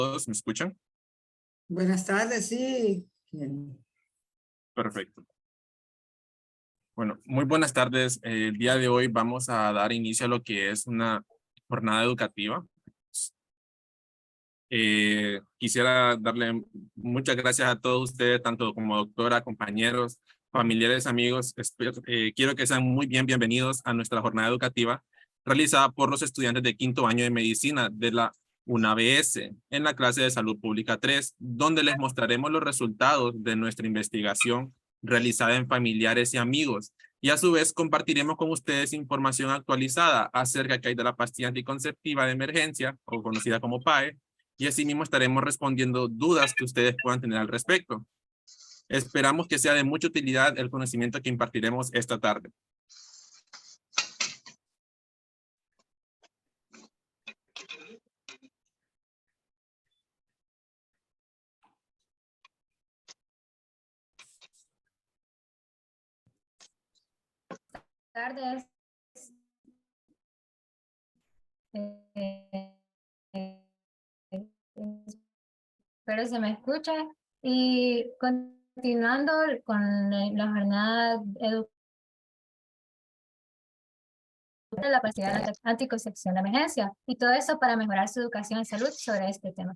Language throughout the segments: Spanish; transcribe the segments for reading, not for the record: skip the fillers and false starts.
todos, ¿me escuchan? Buenas tardes, sí. Perfecto. Bueno, muy buenas tardes. El día de hoy vamos a dar inicio a lo que es una jornada educativa. Quisiera darle muchas gracias a todos ustedes, tanto como doctora, compañeros, familiares, amigos. Quiero que sean muy bienvenidos a nuestra jornada educativa realizada por los estudiantes de quinto año de medicina de la UNABS en la clase de Salud Pública 3, donde les mostraremos los resultados de nuestra investigación realizada en familiares y amigos. Y a su vez compartiremos con ustedes información actualizada acerca de la pastilla anticonceptiva de emergencia, o conocida como PAE, y asimismo estaremos respondiendo dudas que ustedes puedan tener al respecto. Esperamos que sea de mucha utilidad el conocimiento que impartiremos esta tarde. Tardes. Espero se me escuche. Y continuando con la jornada educativa de la pastilla de anticoncepción de emergencia, y todo eso para mejorar su educación en salud sobre este tema.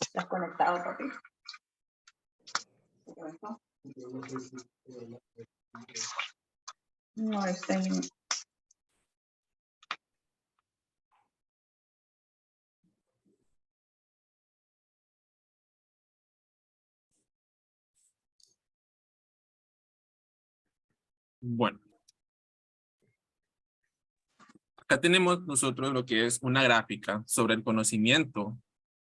¿Estás conectado, papi? No, está en... Bueno, acá tenemos nosotros lo que es una gráfica sobre el conocimiento,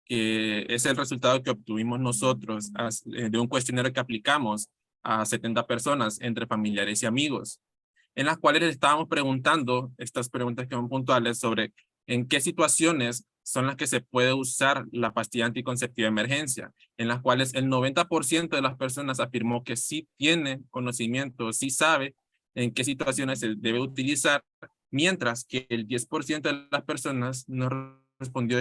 que es el resultado que obtuvimos nosotros de un cuestionario que aplicamos a 70 personas entre familiares y amigos, en las cuales les estábamos preguntando estas preguntas que son puntuales sobre en qué situaciones son las que se puede usar la pastilla anticonceptiva de emergencia, en las cuales el 90% de las personas afirmó que sí tiene conocimiento, sí sabe en qué situaciones se debe utilizar, mientras que el 10% de las personas no respondió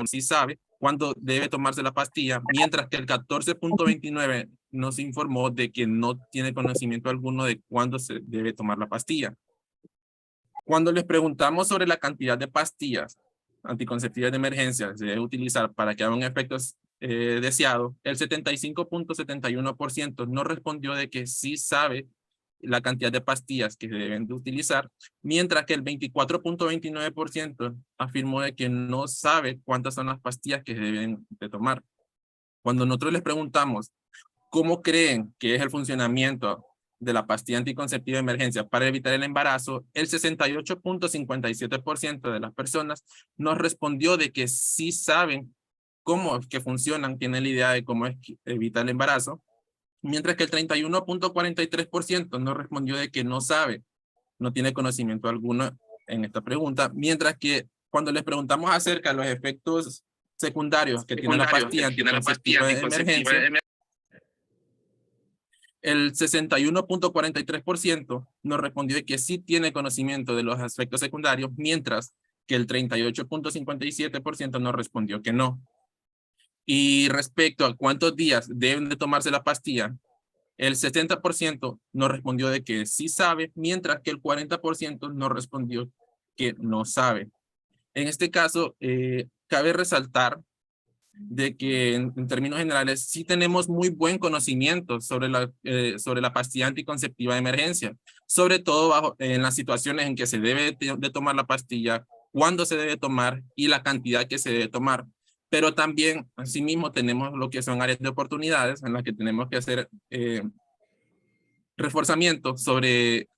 sí sabe cuándo debe tomarse la pastilla, mientras que el 14.29 nos informó de que no tiene conocimiento alguno de cuándo se debe tomar la pastilla. Cuando les preguntamos sobre la cantidad de pastillas anticonceptivas de emergencia que se debe utilizar para que haga un efecto deseado, el 75.71% no respondió de que sí sabe la cantidad de pastillas que se deben de utilizar, mientras que el 24.29% afirmó de que no sabe cuántas son las pastillas que se deben de tomar. Cuando nosotros les preguntamos cómo creen que es el funcionamiento de la pastilla anticonceptiva de emergencia para evitar el embarazo, el 68.57% de las personas nos respondió de que sí saben cómo es que funcionan, tienen la idea de cómo es que evita el embarazo, mientras que el 31.43% nos respondió de que no sabe, no tiene conocimiento alguno en esta pregunta, mientras que cuando les preguntamos acerca de los efectos secundarios que tiene la pastilla anticonceptiva de emergencia, el 61.43% nos respondió que sí tiene conocimiento de los efectos secundarios, mientras que el 38.57% nos respondió que no. Y respecto a cuántos días deben de tomarse la pastilla, el 60% nos respondió de que sí sabe, mientras que el 40% nos respondió que no sabe. En este caso, cabe resaltar de que en términos generales sí tenemos muy buen conocimiento sobre la pastilla anticonceptiva de emergencia, sobre todo en las situaciones en que se debe de tomar la pastilla, cuándo se debe tomar y la cantidad que se debe tomar. Pero también, asimismo, tenemos lo que son áreas de oportunidades en las que tenemos que hacer reforzamiento sobre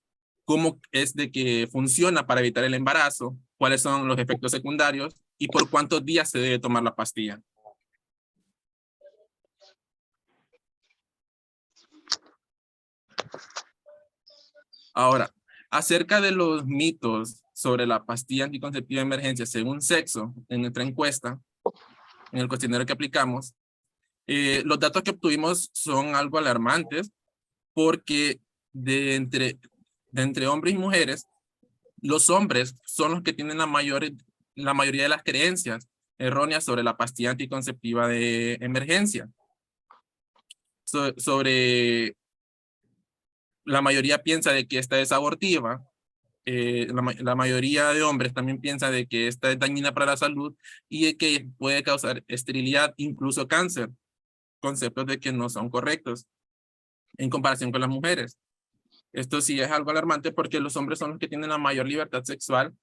cómo es de que funciona para evitar el embarazo, cuáles son los efectos secundarios y por cuántos días se debe tomar la pastilla. Ahora, acerca de los mitos sobre la pastilla anticonceptiva de emergencia según sexo en nuestra encuesta, en el cuestionario que aplicamos, los datos que obtuvimos son algo alarmantes porque de entre hombres y mujeres, los hombres son los que tienen la mayoría de las creencias erróneas sobre la pastilla anticonceptiva de emergencia. Sobre la mayoría piensa de que esta es abortiva. La mayoría de hombres también piensa de que esta es dañina para la salud y de que puede causar esterilidad, incluso cáncer. Conceptos de que no son correctos en comparación con las mujeres. Esto sí es algo alarmante porque los hombres son los que tienen la mayor libertad sexual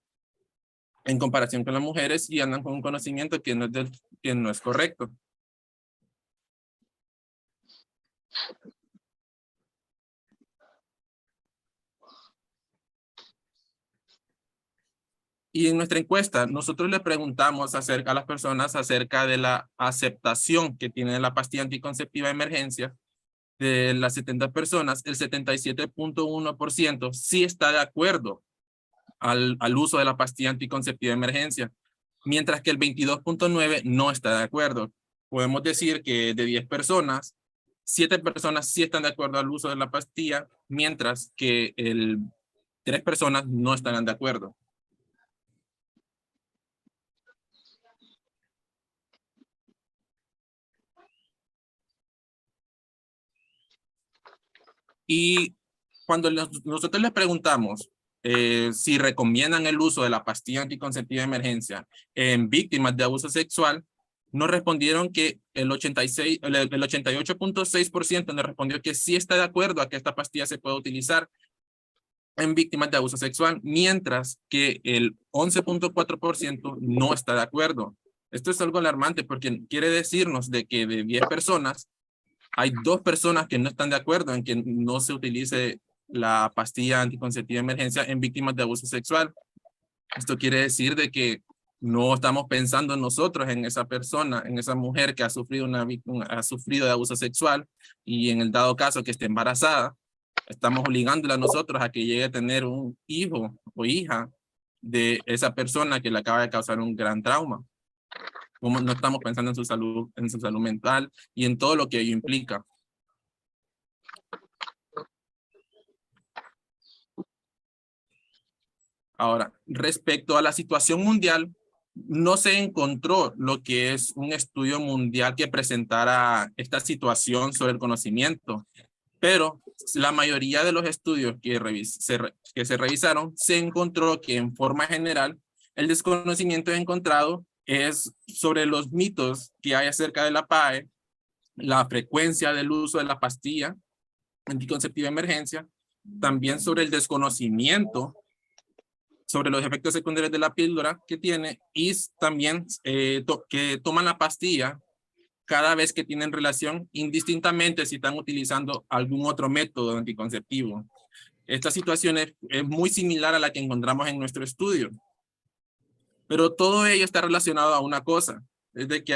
en comparación con las mujeres y andan con un conocimiento que no es correcto. Y en nuestra encuesta, nosotros le preguntamos a las personas acerca de la aceptación que tiene la pastilla anticonceptiva de emergencia. De las 70 personas, el 77.1% sí está de acuerdo al uso de la pastilla anticonceptiva de emergencia, mientras que el 22.9% no está de acuerdo. Podemos decir que de 10 personas, 7 personas sí están de acuerdo al uso de la pastilla, mientras que 3 personas no estarán de acuerdo. Y cuando nosotros les preguntamos si recomiendan el uso de la pastilla anticonceptiva de emergencia en víctimas de abuso sexual, nos respondieron que el 88.6% nos respondió que sí está de acuerdo a que esta pastilla se pueda utilizar en víctimas de abuso sexual, mientras que el 11.4% no está de acuerdo. Esto es algo alarmante porque quiere decirnos de que de 10 personas, hay 2 personas que no están de acuerdo en que no se utilice la pastilla anticonceptiva de emergencia en víctimas de abuso sexual. Esto quiere decir de que no estamos pensando nosotros en esa persona, en esa mujer que ha sufrido de abuso sexual y en el dado caso que esté embarazada, estamos obligándola a nosotros a que llegue a tener un hijo o hija de esa persona que le acaba de causar un gran trauma. Como no estamos pensando en su salud mental y en todo lo que ello implica. Ahora, respecto a la situación mundial, no se encontró lo que es un estudio mundial que presentara esta situación sobre el conocimiento, pero la mayoría de los estudios que se revisaron se encontró que en forma general el desconocimiento encontrado es sobre los mitos que hay acerca de la PAE, la frecuencia del uso de la pastilla anticonceptiva de emergencia, también sobre el desconocimiento sobre los efectos secundarios de la píldora que tiene y también que toman la pastilla cada vez que tienen relación, indistintamente si están utilizando algún otro método anticonceptivo. Esta situación es muy similar a la que encontramos en nuestro estudio. Pero todo ello está relacionado a una cosa, es de que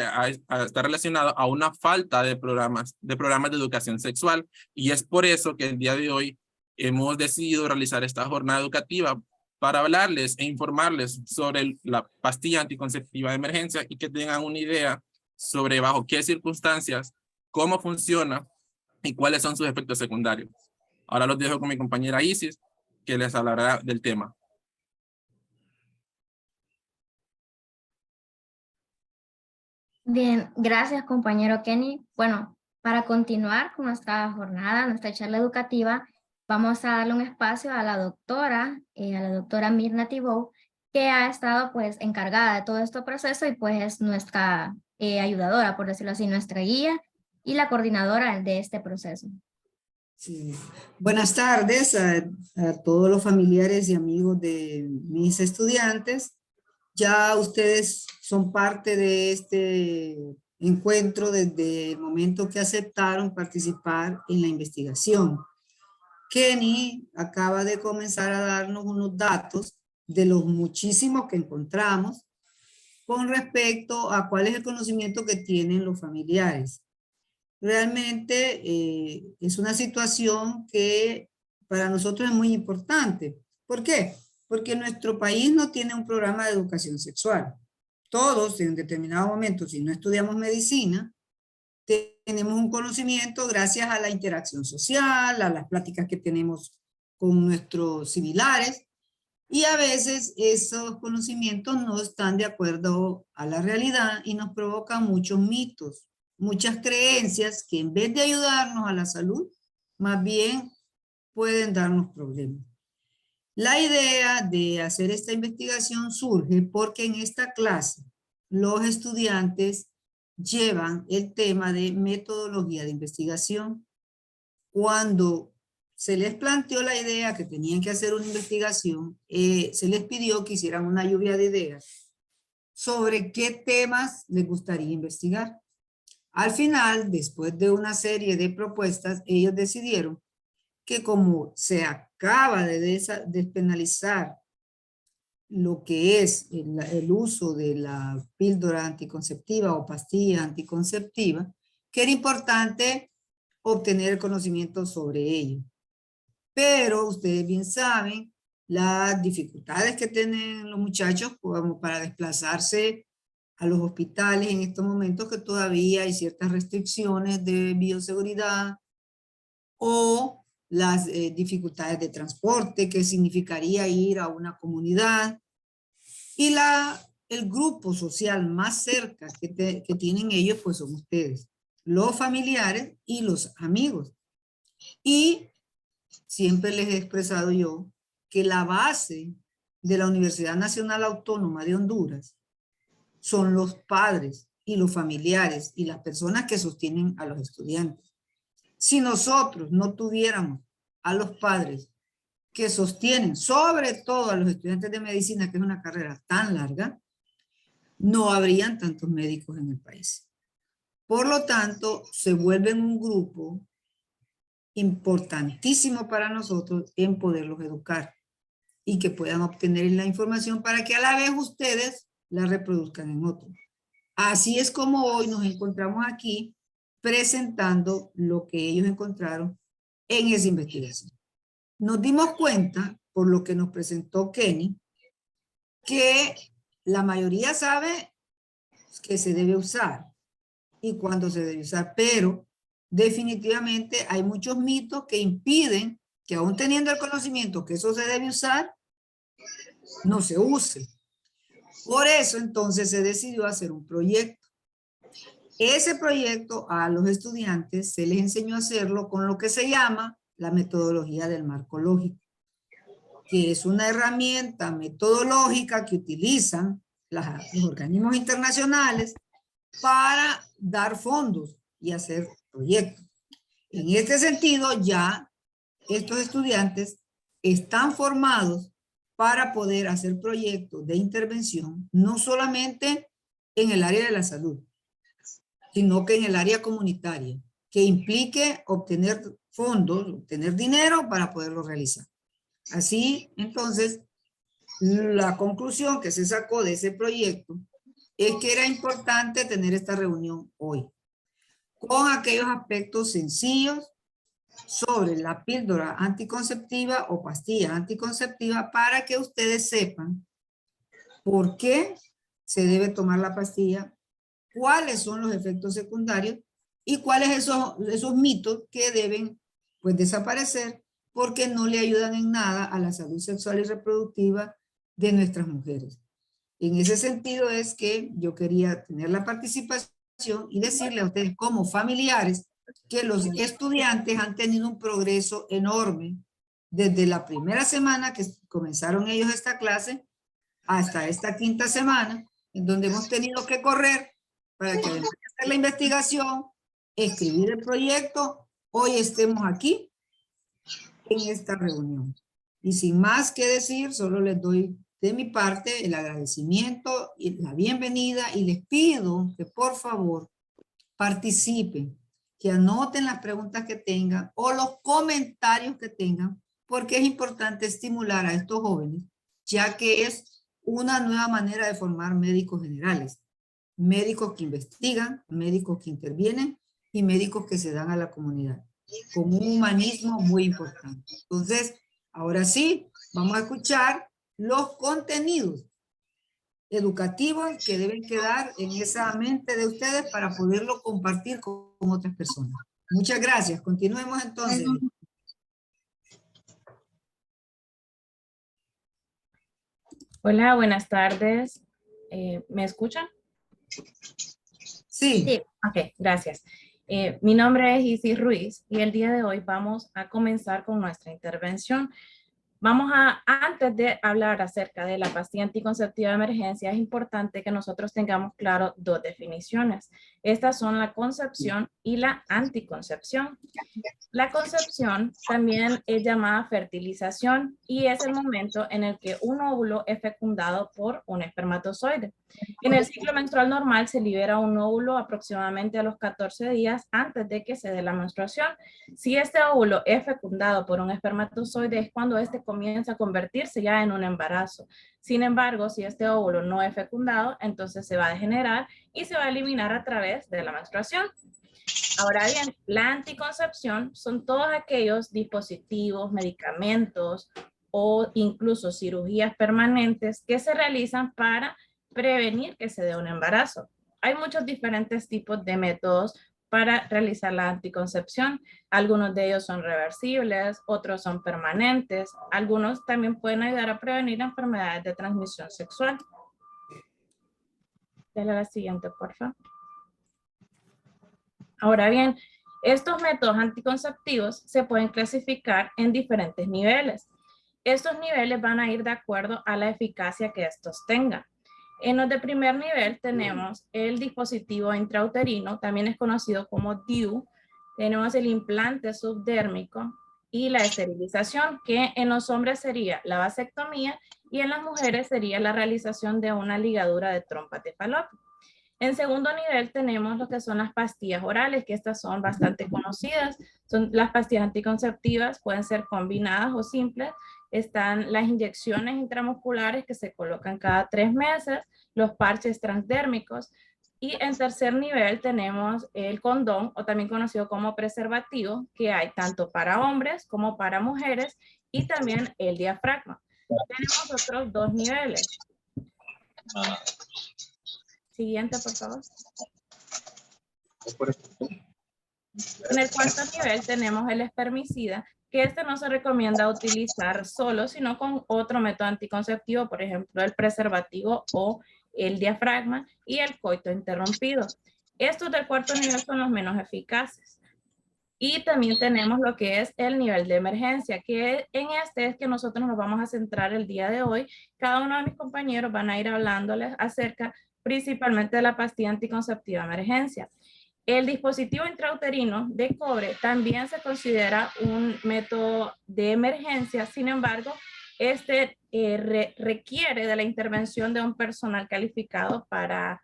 está relacionado a una falta de programas de educación sexual, y es por eso que el día de hoy hemos decidido realizar esta jornada educativa para hablarles e informarles sobre la pastilla anticonceptiva de emergencia y que tengan una idea sobre bajo qué circunstancias, cómo funciona y cuáles son sus efectos secundarios. Ahora los dejo con mi compañera Isis, que les hablará del tema. Bien, gracias compañero Kenny. Bueno, para continuar con nuestra jornada, nuestra charla educativa, vamos a darle un espacio a la doctora Mirna Thibault, que ha estado pues encargada de todo este proceso y pues es nuestra ayudadora, por decirlo así, nuestra guía y la coordinadora de este proceso. Sí. Buenas tardes a todos los familiares y amigos de mis estudiantes. Ya ustedes son parte de este encuentro desde el momento que aceptaron participar en la investigación. Kenny acaba de comenzar a darnos unos datos de los muchísimos que encontramos con respecto a cuál es el conocimiento que tienen los familiares. Realmente es una situación que para nosotros es muy importante. ¿Por qué? porque nuestro país no tiene un programa de educación sexual. Todos, en determinado momento, si no estudiamos medicina, tenemos un conocimiento gracias a la interacción social, a las pláticas que tenemos con nuestros similares, y a veces esos conocimientos no están de acuerdo a la realidad y nos provocan muchos mitos, muchas creencias que en vez de ayudarnos a la salud, más bien pueden darnos problemas. La idea de hacer esta investigación surge porque en esta clase los estudiantes llevan el tema de metodología de investigación. Cuando se les planteó la idea que tenían que hacer una investigación, se les pidió que hicieran una lluvia de ideas sobre qué temas les gustaría investigar. Al final, después de una serie de propuestas, ellos decidieron que como se acaba de despenalizar lo que es el uso de la píldora anticonceptiva o pastilla anticonceptiva, que era importante obtener conocimiento sobre ello. Pero ustedes bien saben las dificultades que tienen los muchachos como para desplazarse a los hospitales en estos momentos, que todavía hay ciertas restricciones de bioseguridad, o las dificultades de transporte, que significaría ir a una comunidad, y el grupo social más cerca que tienen ellos, pues son ustedes, los familiares y los amigos. Y siempre les he expresado yo que la base de la Universidad Nacional Autónoma de Honduras son los padres y los familiares y las personas que sostienen a los estudiantes. Si nosotros no tuviéramos a los padres que sostienen, sobre todo a los estudiantes de medicina, que es una carrera tan larga, no habrían tantos médicos en el país. Por lo tanto, se vuelven un grupo importantísimo para nosotros en poderlos educar y que puedan obtener la información para que a la vez ustedes la reproduzcan en otros. Así es como hoy nos encontramos aquí presentando lo que ellos encontraron en esa investigación. Nos dimos cuenta, por lo que nos presentó Kenny, que la mayoría sabe que se debe usar y cuándo se debe usar, pero definitivamente hay muchos mitos que impiden que, aún teniendo el conocimiento que eso se debe usar, no se use. Por eso entonces se decidió hacer un proyecto. Ese proyecto a los estudiantes se les enseñó a hacerlo con lo que se llama la metodología del marco lógico, que es una herramienta metodológica que utilizan los organismos internacionales para dar fondos y hacer proyectos. En este sentido, ya estos estudiantes están formados para poder hacer proyectos de intervención, no solamente en el área de la salud, sino que en el área comunitaria, que implique obtener fondos, obtener dinero para poderlo realizar. Así, entonces, la conclusión que se sacó de ese proyecto es que era importante tener esta reunión hoy, con aquellos aspectos sencillos sobre la píldora anticonceptiva o pastilla anticonceptiva, para que ustedes sepan por qué se debe tomar la pastilla, cuáles son los efectos secundarios y cuáles esos mitos que deben pues desaparecer, porque no le ayudan en nada a la salud sexual y reproductiva de nuestras mujeres. En ese sentido es que yo quería tener la participación y decirle a ustedes como familiares que los estudiantes han tenido un progreso enorme desde la primera semana que comenzaron ellos esta clase hasta esta quinta semana, en donde hemos tenido que correr para que además de hacer la investigación, escribir el proyecto, hoy estemos aquí en esta reunión. Y sin más que decir, solo les doy de mi parte el agradecimiento y la bienvenida, y les pido que por favor participen, que anoten las preguntas que tengan o los comentarios que tengan, porque es importante estimular a estos jóvenes, ya que es una nueva manera de formar médicos generales, médicos que investigan, médicos que intervienen y médicos que se dan a la comunidad, con un humanismo muy importante. Entonces, ahora sí, vamos a escuchar los contenidos educativos que deben quedar en esa mente de ustedes para poderlo compartir con otras personas. Muchas gracias. Continuemos entonces. Hola, buenas tardes. ¿Me escuchan? Sí. Sí. Ok, gracias. Mi nombre es Isis Ruiz y el día de hoy vamos a comenzar con nuestra intervención. Antes de hablar acerca de la pastilla anticonceptiva de emergencia, es importante que nosotros tengamos claro dos definiciones. Estas son la concepción y la anticoncepción. La concepción también es llamada fertilización y es el momento en el que un óvulo es fecundado por un espermatozoide. En el ciclo menstrual normal se libera un óvulo aproximadamente a los 14 días antes de que se dé la menstruación. Si este óvulo es fecundado por un espermatozoide es cuando este comienza a convertirse ya en un embarazo. Sin embargo, si este óvulo no es fecundado, entonces se va a degenerar y se va a eliminar a través de la menstruación. Ahora bien, la anticoncepción son todos aquellos dispositivos, medicamentos o incluso cirugías permanentes que se realizan para prevenir que se dé un embarazo. Hay muchos diferentes tipos de métodos para realizar la anticoncepción. Algunos de ellos son reversibles, otros son permanentes. Algunos también pueden ayudar a prevenir enfermedades de transmisión sexual. Dale a la siguiente, por favor. Ahora bien, estos métodos anticonceptivos se pueden clasificar en diferentes niveles. Estos niveles van a ir de acuerdo a la eficacia que estos tengan. En los de primer nivel tenemos el dispositivo intrauterino, también es conocido como DIU. Tenemos el implante subdérmico y la esterilización, que en los hombres sería la vasectomía y en las mujeres sería la realización de una ligadura de trompa de falopio. En segundo nivel tenemos lo que son las pastillas orales, que estas son bastante conocidas. Son las pastillas anticonceptivas, pueden ser combinadas o simples. Están las inyecciones intramusculares que se colocan cada 3 meses, los parches transdérmicos. Y en tercer nivel tenemos el condón, o también conocido como preservativo, que hay tanto para hombres como para mujeres, y también el diafragma. Tenemos otros 2 niveles. Siguiente, por favor. En el cuarto nivel tenemos el espermicida, que este no se recomienda utilizar solo, sino con otro método anticonceptivo, por ejemplo, el preservativo o el diafragma y el coito interrumpido. Estos del cuarto nivel son los menos eficaces. Y también tenemos lo que es el nivel de emergencia, que en este es que nosotros nos vamos a centrar el día de hoy. Cada uno de mis compañeros van a ir hablándoles acerca principalmente de la pastilla anticonceptiva de emergencia. El dispositivo intrauterino de cobre también se considera un método de emergencia, sin embargo, este requiere de la intervención de un personal calificado para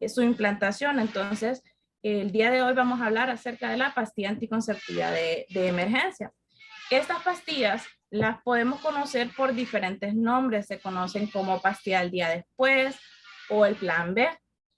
su implantación. Entonces, el día de hoy vamos a hablar acerca de la pastilla anticonceptiva de emergencia. Estas pastillas las podemos conocer por diferentes nombres, se conocen como pastilla del día después o el plan B.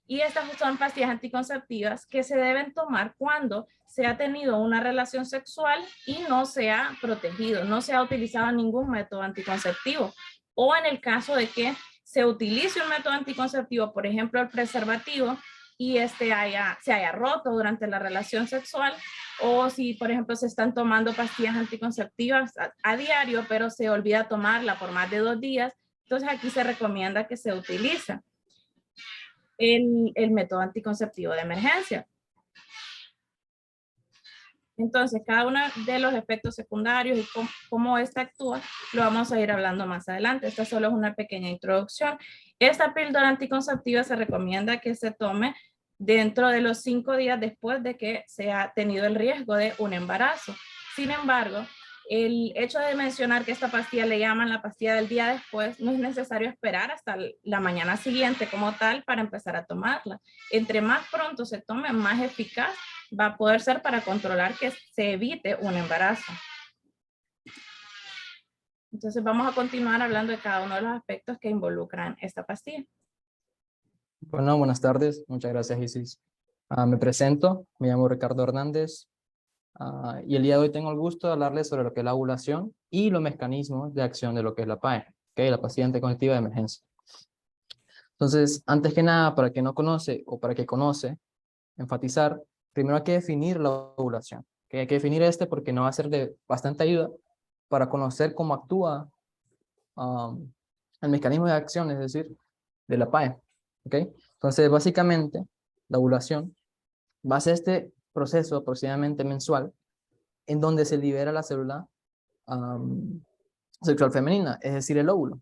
Y estas son pastillas anticonceptivas que se deben tomar cuando se ha tenido una relación sexual y no se ha protegido, no se ha utilizado ningún método anticonceptivo. O en el caso de que se utilice un método anticonceptivo, por ejemplo el preservativo, y se haya roto durante la relación sexual, o si por ejemplo se están tomando pastillas anticonceptivas a diario, pero se olvida tomarla por más de 2 días, entonces aquí se recomienda que se utilice el método anticonceptivo de emergencia. Entonces, cada uno de los efectos secundarios y cómo esta actúa, lo vamos a ir hablando más adelante. Esta solo es una pequeña introducción. Esta píldora anticonceptiva se recomienda que se tome dentro de los 5 días después de que se ha tenido el riesgo de un embarazo. Sin embargo, el hecho de mencionar que esta pastilla le llaman la pastilla del día después, no es necesario esperar hasta la mañana siguiente como tal para empezar a tomarla. Entre más pronto se tome, más eficaz va a poder ser para controlar que se evite un embarazo. Entonces vamos a continuar hablando de cada uno de los aspectos que involucran esta pastilla. Bueno, buenas tardes. Muchas gracias, Isis. Me presento, me llamo Ricardo Hernández y el día de hoy tengo el gusto de hablarles sobre lo que es la ovulación y los mecanismos de acción de lo que es la PAE. La pastilla anticonceptiva de emergencia. Entonces, antes que nada, para el que no conoce o para el que conoce, enfatizar, primero hay que definir la ovulación. Hay que definir porque nos va a ser de bastante ayuda para conocer cómo actúa el mecanismo de acción, es decir, de la PAE. Entonces, básicamente, la ovulación va a ser este proceso aproximadamente mensual en donde se libera la célula sexual femenina, es decir, el óvulo,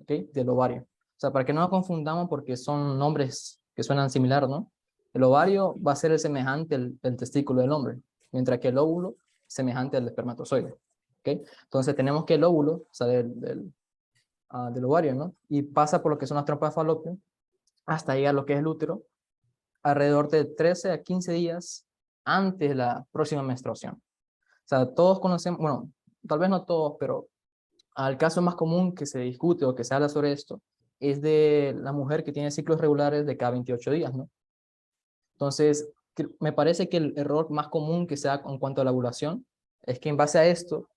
del ovario. O sea, para que no nos confundamos porque son nombres que suenan similar, ¿no? El ovario va a ser el semejante del testículo del hombre, mientras que el óvulo es semejante al espermatozoide. Entonces tenemos que el óvulo sale del ovario, ¿no? Y pasa por lo que son las trompas de falopio hasta llegar a lo que es el útero, alrededor de 13 a 15 días antes de la próxima menstruación. O sea, todos conocemos, bueno, tal vez no todos, pero el caso más común que se discute o que se habla sobre esto es de la mujer que tiene ciclos regulares de cada 28 días, ¿no? Entonces, me parece que el error más común que se da en cuanto a la ovulación es que en base a esto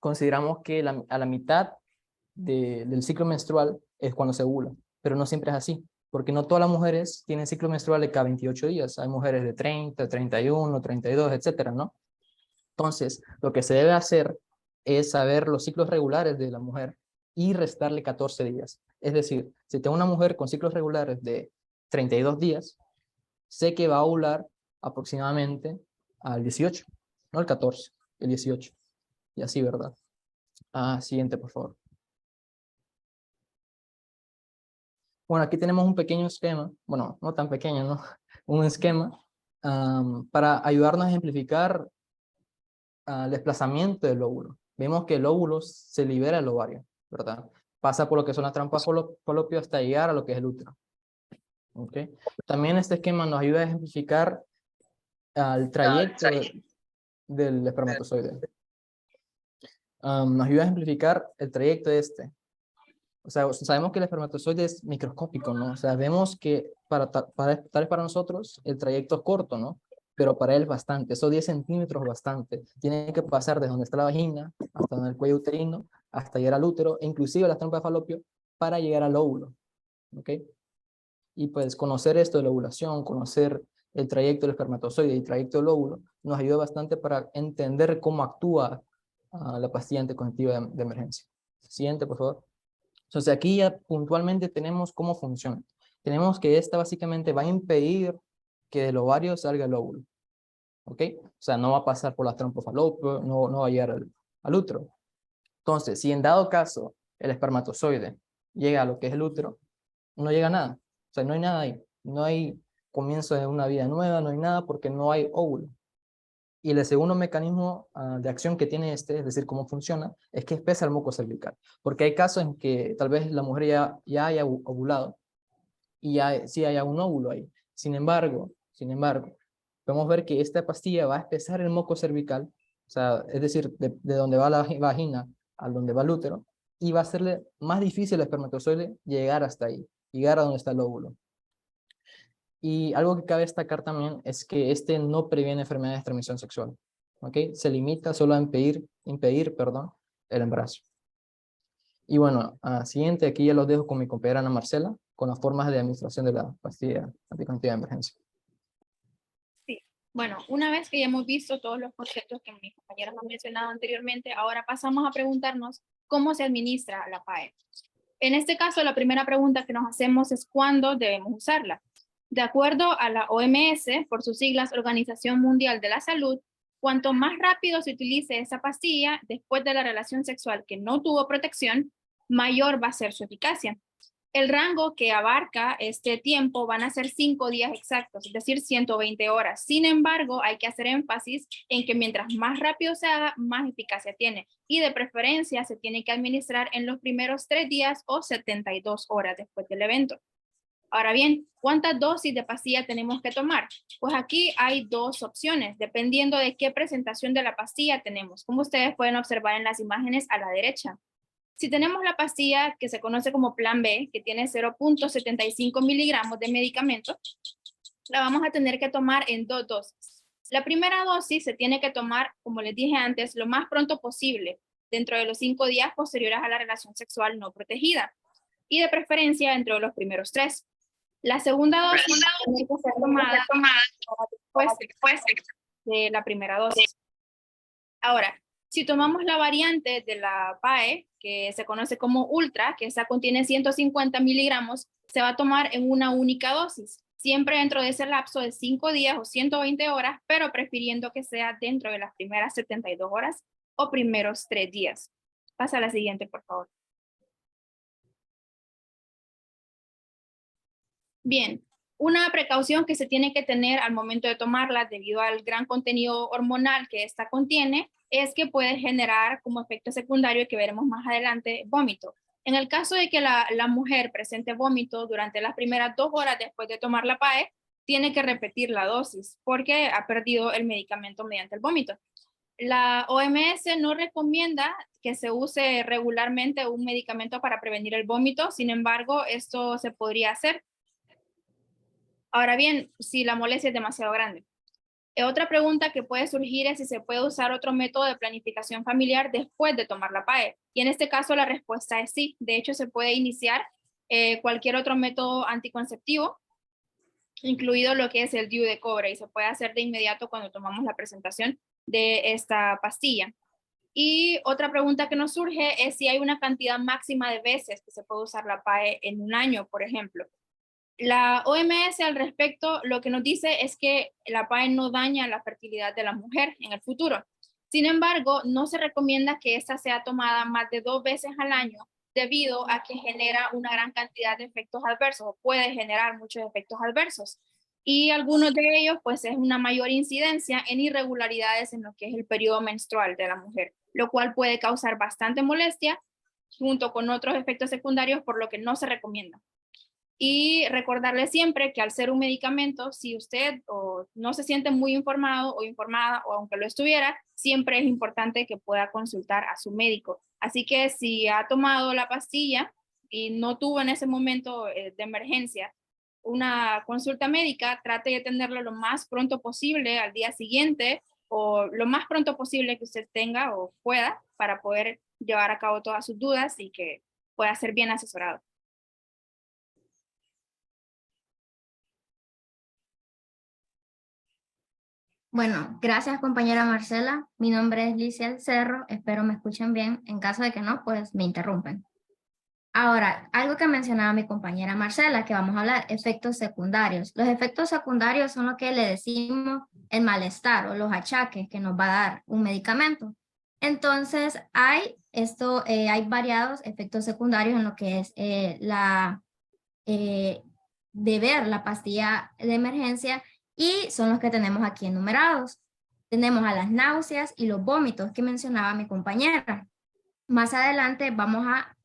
consideramos que a la mitad del ciclo menstrual es cuando se ovula, pero no siempre es así, porque no todas las mujeres tienen ciclo menstrual de cada 28 días. Hay mujeres de 30, 31, 32, etcétera, ¿no? Entonces, lo que se debe hacer es saber los ciclos regulares de la mujer y restarle 14 días. Es decir, si tengo una mujer con ciclos regulares de 32 días, sé que va a ovular aproximadamente al 18, no al 14, el 18. Y así, ¿verdad? Siguiente, por favor. Bueno, aquí tenemos un pequeño esquema, bueno, no tan pequeño, ¿no? Un esquema para ayudarnos a ejemplificar el desplazamiento del óvulo. Vemos que el óvulo se libera del ovario, ¿verdad? Pasa por lo que son las trompas falopio hasta llegar a lo que es el útero. También este esquema nos ayuda a ejemplificar el trayecto del espermatozoide. Nos ayuda a ejemplificar el trayecto de este. O sea, sabemos que el espermatozoide es microscópico, ¿no? O sea, vemos que tal vez para nosotros el trayecto es corto, ¿no? Pero para él es bastante, esos 10 centímetros es bastante. Tiene que pasar desde donde está la vagina hasta el cuello uterino, hasta llegar al útero, e inclusive las trompas de falopio, para llegar al óvulo. Y pues conocer esto de la ovulación, conocer el trayecto del espermatozoide y el trayecto del óvulo, nos ayuda bastante para entender cómo actúa la pastilla anticonceptiva de emergencia. Siguiente, por favor. Entonces aquí ya puntualmente tenemos cómo funciona. Tenemos que esta básicamente va a impedir que del ovario salga el óvulo. O sea, no va a pasar por las trompas falopio, no va a llegar al útero. Entonces, si en dado caso el espermatozoide llega a lo que es el útero, no llega a nada. O sea, no hay nada ahí. No hay comienzo de una vida nueva, no hay nada porque no hay óvulo. Y el segundo mecanismo de acción que tiene es decir, cómo funciona, es que espesa el moco cervical. Porque hay casos en que tal vez la mujer ya haya ovulado y sí haya un óvulo ahí. Sin embargo, podemos ver que esta pastilla va a espesar el moco cervical, o sea, es decir, de donde va la vagina a donde va el útero, y va a hacerle más difícil al espermatozoide llegar hasta ahí, llegar a donde está el óvulo. Y algo que cabe destacar también es que este no previene enfermedades de transmisión sexual. Se limita solo a impedir el embarazo. Y bueno, siguiente, aquí ya los dejo con mi compañera Ana Marcela, con las formas de administración de la pastilla anticonceptiva de emergencia. Sí, bueno, una vez que ya hemos visto todos los conceptos que mis compañeros han mencionado anteriormente, ahora pasamos a preguntarnos cómo se administra la PAE. En este caso, la primera pregunta que nos hacemos es ¿cuándo debemos usarla? De acuerdo a la OMS, por sus siglas Organización Mundial de la Salud, cuanto más rápido se utilice esa pastilla después de la relación sexual que no tuvo protección, mayor va a ser su eficacia. El rango que abarca este tiempo van a ser 5 días exactos, es decir, 120 horas. Sin embargo, hay que hacer énfasis en que mientras más rápido se haga, más eficacia tiene. Y de preferencia se tiene que administrar en los primeros 3 días o 72 horas después del evento. Ahora bien, ¿cuántas dosis de pastilla tenemos que tomar? Pues aquí hay 2 opciones, dependiendo de qué presentación de la pastilla tenemos, como ustedes pueden observar en las imágenes a la derecha. Si tenemos la pastilla que se conoce como Plan B, que tiene 0.75 miligramos de medicamento, la vamos a tener que tomar en 2 dosis. La primera dosis se tiene que tomar, como les dije antes, lo más pronto posible, dentro de los 5 días posteriores a la relación sexual no protegida y de preferencia dentro de los primeros 3. La segunda dosis tiene que ser tomada después de la primera dosis. Ahora, si tomamos la variante de la PAE, que se conoce como Ultra, que esa contiene 150 miligramos, se va a tomar en una única dosis, siempre dentro de ese lapso de 5 días o 120 horas, pero prefiriendo que sea dentro de las primeras 72 horas o primeros 3 días. Pasa a la siguiente, por favor. Bien, una precaución que se tiene que tener al momento de tomarla debido al gran contenido hormonal que esta contiene es que puede generar como efecto secundario que veremos más adelante vómito. En el caso de que la mujer presente vómito durante las primeras 2 horas después de tomar la PAE, tiene que repetir la dosis porque ha perdido el medicamento mediante el vómito. La OMS no recomienda que se use regularmente un medicamento para prevenir el vómito, sin embargo, esto se podría hacer. Ahora bien, si la molestia es demasiado grande. Otra pregunta que puede surgir es si se puede usar otro método de planificación familiar después de tomar la PAE. Y en este caso la respuesta es sí. De hecho, se puede iniciar cualquier otro método anticonceptivo, incluido lo que es el DIU de cobre, y se puede hacer de inmediato cuando tomamos la presentación de esta pastilla. Y otra pregunta que nos surge es si hay una cantidad máxima de veces que se puede usar la PAE en un año, por ejemplo. La OMS al respecto lo que nos dice es que la PAE no daña la fertilidad de la mujer en el futuro. Sin embargo, no se recomienda que esta sea tomada más de 2 veces al año debido a que genera una gran cantidad de efectos adversos o puede generar muchos efectos adversos. Y algunos de ellos pues es una mayor incidencia en irregularidades en lo que es el periodo menstrual de la mujer, lo cual puede causar bastante molestia junto con otros efectos secundarios, por lo que no se recomienda. Y recordarle siempre que al ser un medicamento, si usted no se siente muy informado o informada, o aunque lo estuviera, siempre es importante que pueda consultar a su médico. Así que si ha tomado la pastilla y no tuvo en ese momento de emergencia una consulta médica, trate de tenerlo lo más pronto posible al día siguiente o lo más pronto posible que usted tenga o pueda para poder llevar a cabo todas sus dudas y que pueda ser bien asesorado. Bueno, gracias compañera Marcela. Mi nombre es Licia Cerro. Espero me escuchen bien. En caso de que no, pues me interrumpen. Ahora, algo que mencionaba mi compañera Marcela, que vamos a hablar, efectos secundarios. Los efectos secundarios son lo que le decimos el malestar o los achaques que nos va a dar un medicamento. Entonces, hay variados efectos secundarios en lo que es beber la pastilla de emergencia, y son los que tenemos aquí enumerados. Tenemos a las náuseas y los vómitos que mencionaba mi compañera. Más adelante vamos a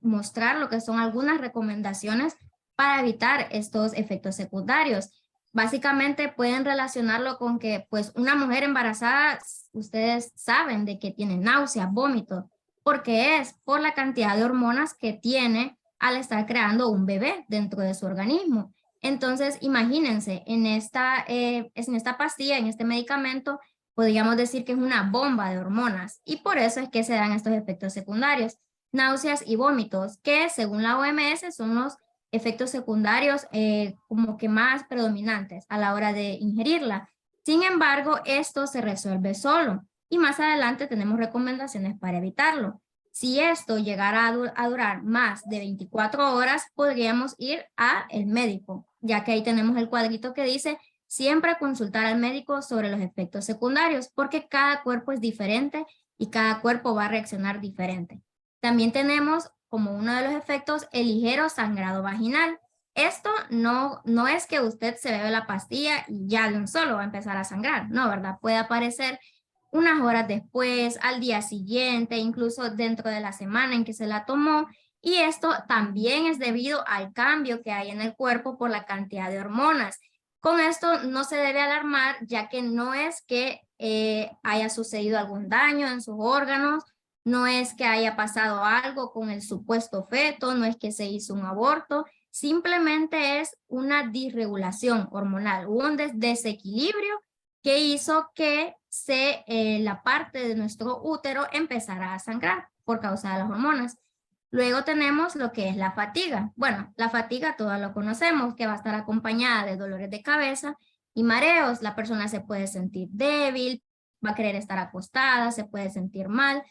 mostrar lo que son algunas recomendaciones para evitar estos efectos secundarios. Básicamente pueden relacionarlo con que pues una mujer embarazada, ustedes saben de que tiene náuseas, vómitos, porque es por la cantidad de hormonas que tiene al estar creando un bebé dentro de su organismo. Entonces, imagínense, en esta pastilla, en este medicamento, podríamos decir que es una bomba de hormonas y por eso es que se dan estos efectos secundarios, náuseas y vómitos, que según la OMS son los efectos secundarios como que más predominantes a la hora de ingerirla. Sin embargo, esto se resuelve solo y más adelante tenemos recomendaciones para evitarlo. Si esto llegara a durar más de 24 horas, podríamos ir al médico, ya que ahí tenemos el cuadrito que dice siempre consultar al médico sobre los efectos secundarios, porque cada cuerpo es diferente y cada cuerpo va a reaccionar diferente. También tenemos como uno de los efectos el ligero sangrado vaginal. Esto no es que usted se bebe la pastilla y ya de un solo va a empezar a sangrar, no, ¿verdad? Puede aparecer unas horas después, al día siguiente, incluso dentro de la semana en que se la tomó, y esto también es debido al cambio que hay en el cuerpo por la cantidad de hormonas. Con esto no se debe alarmar, ya que no es que haya sucedido algún daño en sus órganos, no es que haya pasado algo con el supuesto feto, no es que se hizo un aborto, simplemente es una disregulación hormonal, un desequilibrio que hizo que la parte de nuestro útero empezará a sangrar por causa de las hormonas. Luego tenemos lo que es la fatiga. Bueno, la fatiga todos lo conocemos, que va a estar acompañada de dolores de cabeza y mareos. La persona se puede sentir débil, va a querer estar acostada, se puede sentir mal.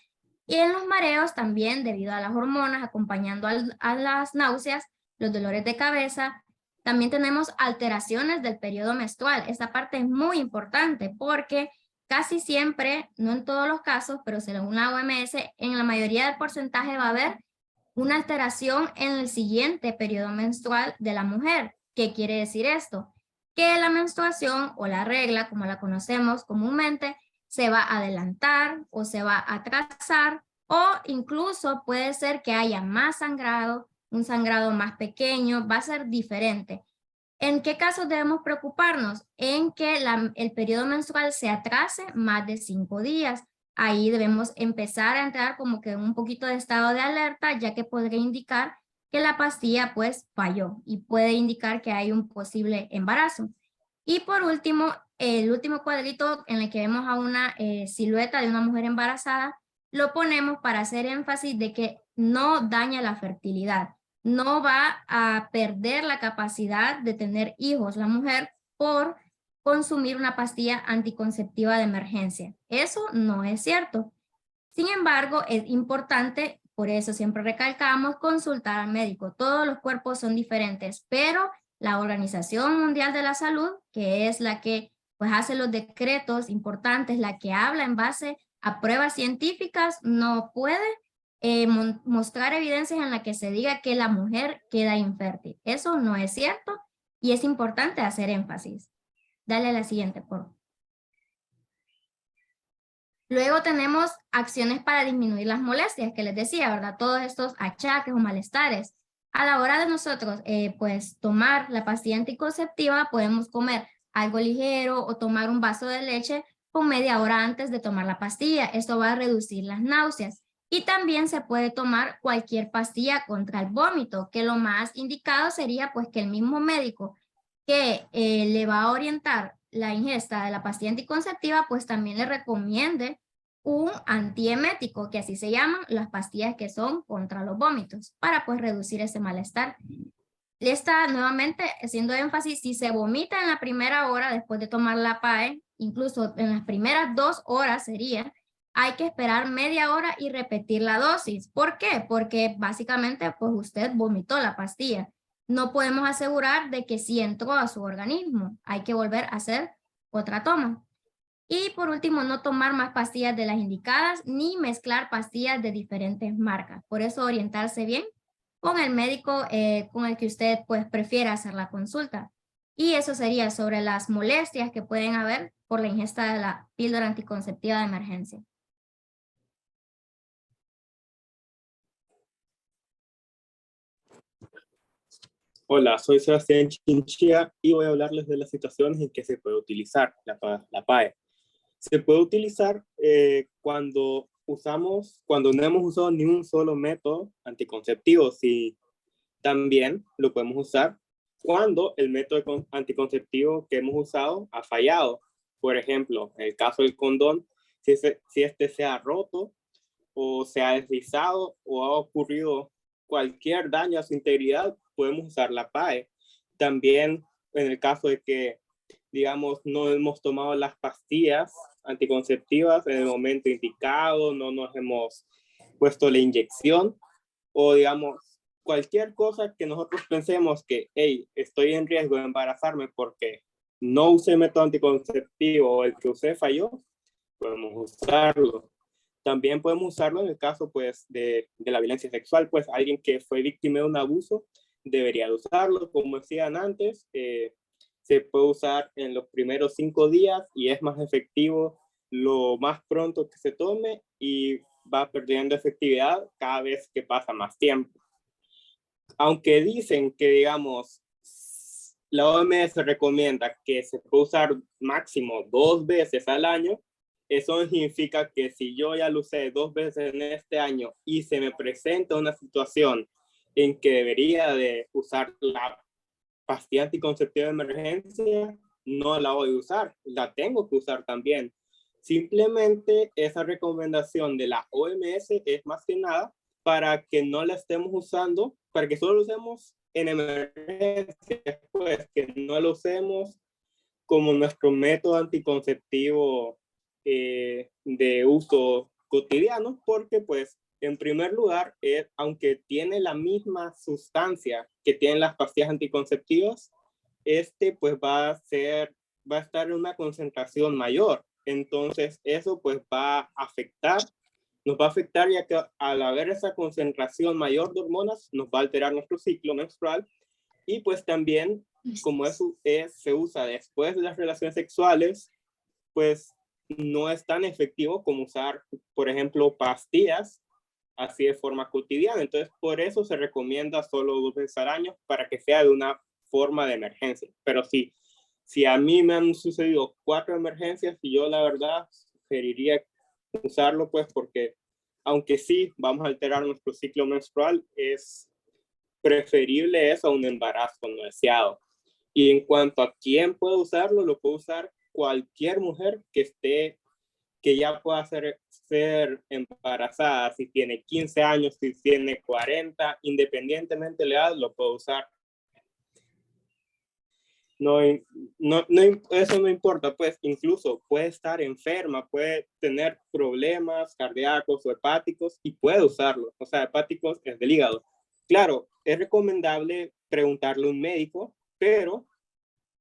Y en los mareos también, debido a las hormonas, acompañando a las náuseas, los dolores de cabeza, también tenemos alteraciones del periodo menstrual. Esta parte es muy importante porque casi siempre, no en todos los casos, pero según la OMS, en la mayoría del porcentaje va a haber una alteración en el siguiente periodo menstrual de la mujer. ¿Qué quiere decir esto? Que la menstruación o la regla, como la conocemos comúnmente, se va a adelantar o se va a atrasar, o incluso puede ser que haya más sangrado, un sangrado más pequeño, va a ser diferente. ¿En qué casos debemos preocuparnos? En que el periodo menstrual se atrase más de 5 días. Ahí debemos empezar a entrar como que en un poquito de estado de alerta, ya que podría indicar que la pastilla pues falló y puede indicar que hay un posible embarazo. Y por último, el último cuadrito en el que vemos a una silueta de una mujer embarazada, lo ponemos para hacer énfasis de que no daña la fertilidad, no va a perder la capacidad de tener hijos la mujer por consumir una pastilla anticonceptiva de emergencia. Eso no es cierto. Sin embargo, es importante, por eso siempre recalcamos, consultar al médico. Todos los cuerpos son diferentes, pero la Organización Mundial de la Salud, que es la que pues hace los decretos importantes, la que habla en base a pruebas científicas, no puede mostrar evidencias en la que se diga que la mujer queda infértil. Eso no es cierto y es importante hacer énfasis. Dale a la siguiente, por favor. Luego tenemos acciones para disminuir las molestias, que les decía, ¿verdad? Todos estos achaques o malestares. A la hora de nosotros, pues, tomar la pastilla anticonceptiva, podemos comer algo ligero o tomar un vaso de leche con media hora antes de tomar la pastilla. Esto va a reducir las náuseas. Y también se puede tomar cualquier pastilla contra el vómito, que lo más indicado sería, pues, que el mismo médico que le va a orientar la ingesta de la pastilla anticonceptiva, pues también le recomiende un antiemético, que así se llaman las pastillas que son contra los vómitos, para pues reducir ese malestar. Está nuevamente haciendo énfasis, si se vomita en la primera hora después de tomar la PAE, incluso en las primeras 2 horas sería, hay que esperar media hora y repetir la dosis. ¿Por qué? Porque básicamente pues usted vomitó la pastilla. No podemos asegurar de que sí entró a su organismo. Hay que volver a hacer otra toma. Y por último, no tomar más pastillas de las indicadas ni mezclar pastillas de diferentes marcas. Por eso orientarse bien con el médico con el que usted pues prefiera hacer la consulta. Y eso sería sobre las molestias que pueden haber por la ingesta de la píldora anticonceptiva de emergencia. Hola, soy Sebastián Chinchilla y voy a hablarles de las situaciones en que se puede utilizar la PAE. Se puede utilizar cuando no hemos usado ni un solo método anticonceptivo. Sí, también lo podemos usar cuando el método anticonceptivo que hemos usado ha fallado. Por ejemplo, en el caso del condón, si este se ha roto o se ha deslizado o ha ocurrido cualquier daño a su integridad, podemos usar la PAE. También en el caso de que, digamos, no hemos tomado las pastillas anticonceptivas en el momento indicado, no nos hemos puesto la inyección, o digamos, cualquier cosa que nosotros pensemos que, hey, estoy en riesgo de embarazarme porque no usé método anticonceptivo o el que usé falló, podemos usarlo. También podemos usarlo en el caso pues, de la violencia sexual, pues alguien que fue víctima de un abuso debería de usarlo. Como decían antes, se puede usar en los primeros 5 días y es más efectivo lo más pronto que se tome y va perdiendo efectividad cada vez que pasa más tiempo. Aunque dicen que, digamos, la OMS recomienda que se puede usar máximo 2 veces al año, eso significa que si yo ya lo usé 2 veces en este año y se me presenta una situación en que debería de usar la pastilla anticonceptiva de emergencia, no la voy a usar, la tengo que usar también. Simplemente esa recomendación de la OMS es más que nada para que no la estemos usando, para que solo lo usemos en emergencias, pues que no lo usemos como nuestro método anticonceptivo de uso cotidiano, porque pues en primer lugar, aunque tiene la misma sustancia que tienen las pastillas anticonceptivas, pues va a estar en una concentración mayor. Entonces eso pues nos va a afectar ya que al haber esa concentración mayor de hormonas nos va a alterar nuestro ciclo menstrual y pues también como eso se usa después de las relaciones sexuales, pues no es tan efectivo como usar, por ejemplo, pastillas así de forma cotidiana. Entonces, por eso se recomienda solo 2 veces al año para que sea de una forma de emergencia. Pero si a mí me han sucedido 4 emergencias y yo la verdad sugeriría usarlo, pues porque aunque sí vamos a alterar nuestro ciclo menstrual, es preferible eso a un embarazo no deseado. Y en cuanto a quién puede usarlo, lo puede usar cualquier mujer que ya pueda ser embarazada, si tiene 15 años, si tiene 40, independientemente de la edad, lo puede usar. Eso no importa, pues incluso puede estar enferma, puede tener problemas cardíacos o hepáticos y puede usarlo. O sea, hepáticos es del hígado. Claro, es recomendable preguntarle a un médico, pero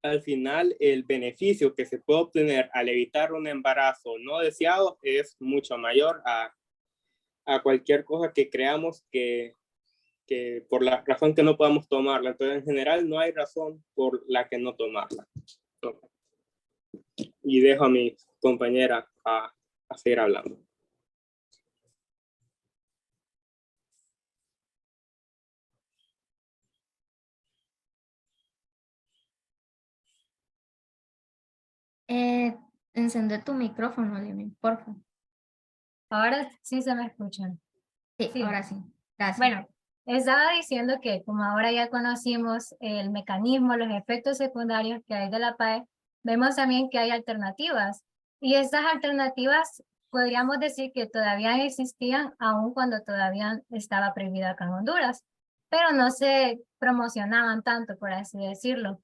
al final el beneficio que se puede obtener al evitar un embarazo no deseado es mucho mayor a cualquier cosa que creamos que por la razón que no podamos tomarla. Entonces, en general, no hay razón por la que no tomarla. Y dejo a mi compañera a seguir hablando. Encender tu micrófono, Leonie, por favor. Ahora sí se me escuchan. Sí, Sí. ahora sí. Gracias. Bueno, estaba diciendo que como ahora ya conocimos el mecanismo, los efectos secundarios que hay de la PAE, vemos también que hay alternativas. Y estas alternativas podríamos decir que todavía existían aun cuando todavía estaba prohibida acá en Honduras, pero no se promocionaban tanto, por así decirlo.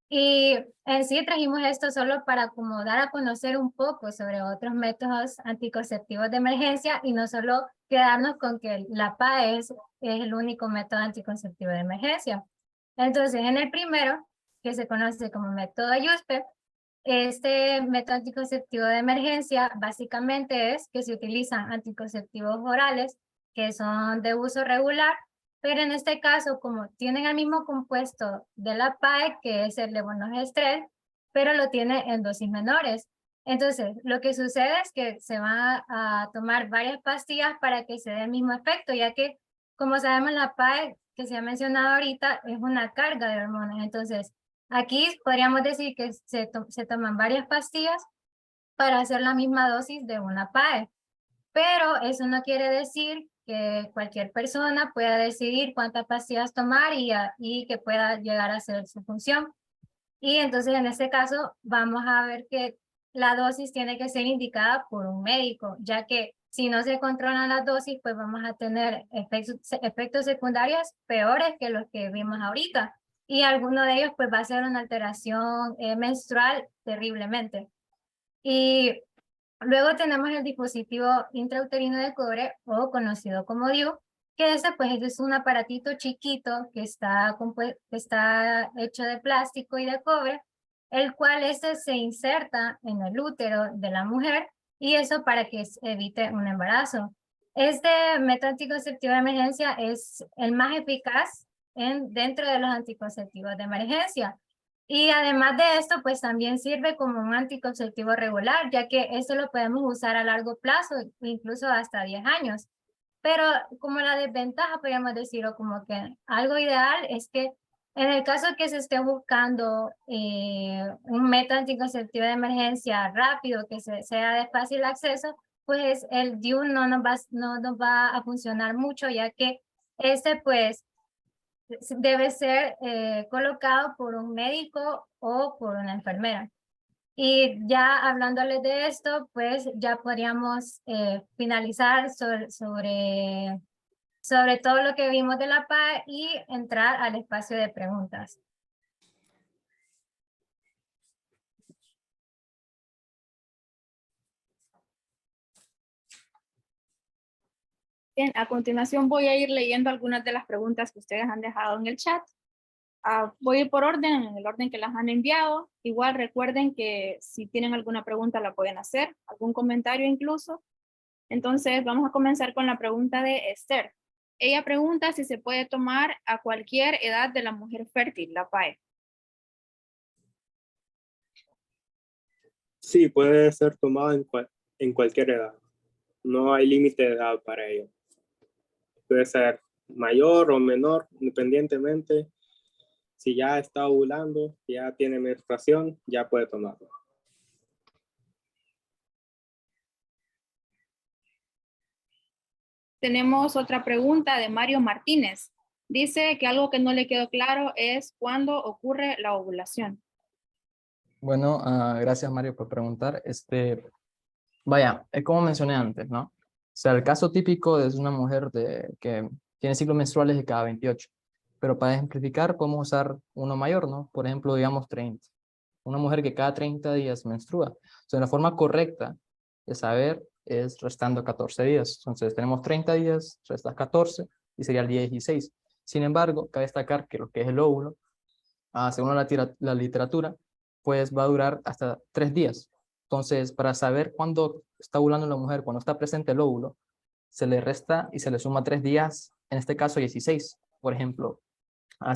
Y en sí trajimos esto solo para como dar a conocer un poco sobre otros métodos anticonceptivos de emergencia y no solo quedarnos con que la PAE es el único método anticonceptivo de emergencia. Entonces, en el primero, que se conoce como método Yuspe, este método anticonceptivo de emergencia básicamente es que se utilizan anticonceptivos orales que son de uso regular, pero en este caso, como tienen el mismo compuesto de la PAE, que es el levonorgestrel, pero lo tiene en dosis menores. Entonces, lo que sucede es que se van a tomar varias pastillas para que se dé el mismo efecto, ya que, como sabemos, la PAE, que se ha mencionado ahorita, es una carga de hormonas. Entonces, aquí podríamos decir que se toman varias pastillas para hacer la misma dosis de una PAE. Pero eso no quiere decir que cualquier persona pueda decidir cuántas pastillas tomar y que pueda llegar a hacer su función. Y entonces en este caso vamos a ver que la dosis tiene que ser indicada por un médico, ya que si no se controlan las dosis, pues vamos a tener efectos secundarios peores que los que vimos ahorita. Y alguno de ellos pues va a ser una alteración menstrual terriblemente. Y luego tenemos el dispositivo intrauterino de cobre o conocido como DIU, que ese pues es un aparatito chiquito que está hecho de plástico y de cobre, el cual se inserta en el útero de la mujer y eso para que evite un embarazo. Este método anticonceptivo de emergencia es el más eficaz dentro de los anticonceptivos de emergencia. Y además de esto, pues también sirve como un anticonceptivo regular, ya que esto lo podemos usar a largo plazo, incluso hasta 10 años. Pero como la desventaja, podríamos decir, o como que algo ideal es que en el caso que se esté buscando un método anticonceptivo de emergencia rápido, que sea de fácil acceso, pues el DIU no nos va a funcionar mucho, ya que pues debe ser colocado por un médico o por una enfermera. Y ya hablándoles de esto, pues ya podríamos finalizar sobre todo lo que vimos de la PAE y entrar al espacio de preguntas. Bien, a continuación voy a ir leyendo algunas de las preguntas que ustedes han dejado en el chat. Voy a ir por orden, en el orden que las han enviado. Igual recuerden que si tienen alguna pregunta la pueden hacer, algún comentario incluso. Entonces vamos a comenzar con la pregunta de Esther. Ella pregunta si se puede tomar a cualquier edad de la mujer fértil, la PAE. Sí, puede ser tomado en cualquier edad. No hay límite de edad para ello. Puede ser mayor o menor, independientemente. Si ya está ovulando, ya tiene menstruación, ya puede tomarlo. Tenemos otra pregunta de Mario Martínez. Dice que algo que no le quedó claro es cuándo ocurre la ovulación. Bueno, gracias Mario por preguntar. Vaya, es como mencioné antes, ¿no? O sea, el caso típico es una mujer que tiene ciclos menstruales de cada 28. Pero para ejemplificar podemos usar uno mayor, ¿no? Por ejemplo, digamos 30. Una mujer que cada 30 días menstrua. O sea, la forma correcta de saber es restando 14 días. Entonces tenemos 30 días, restas 14 y sería el día 16. Sin embargo, cabe destacar que lo que es el óvulo, según la literatura, pues va a durar hasta 3 días. Entonces, para saber cuándo está ovulando la mujer, cuando está presente el óvulo, se le resta y se le suma 3 días, en este caso 16. Por ejemplo,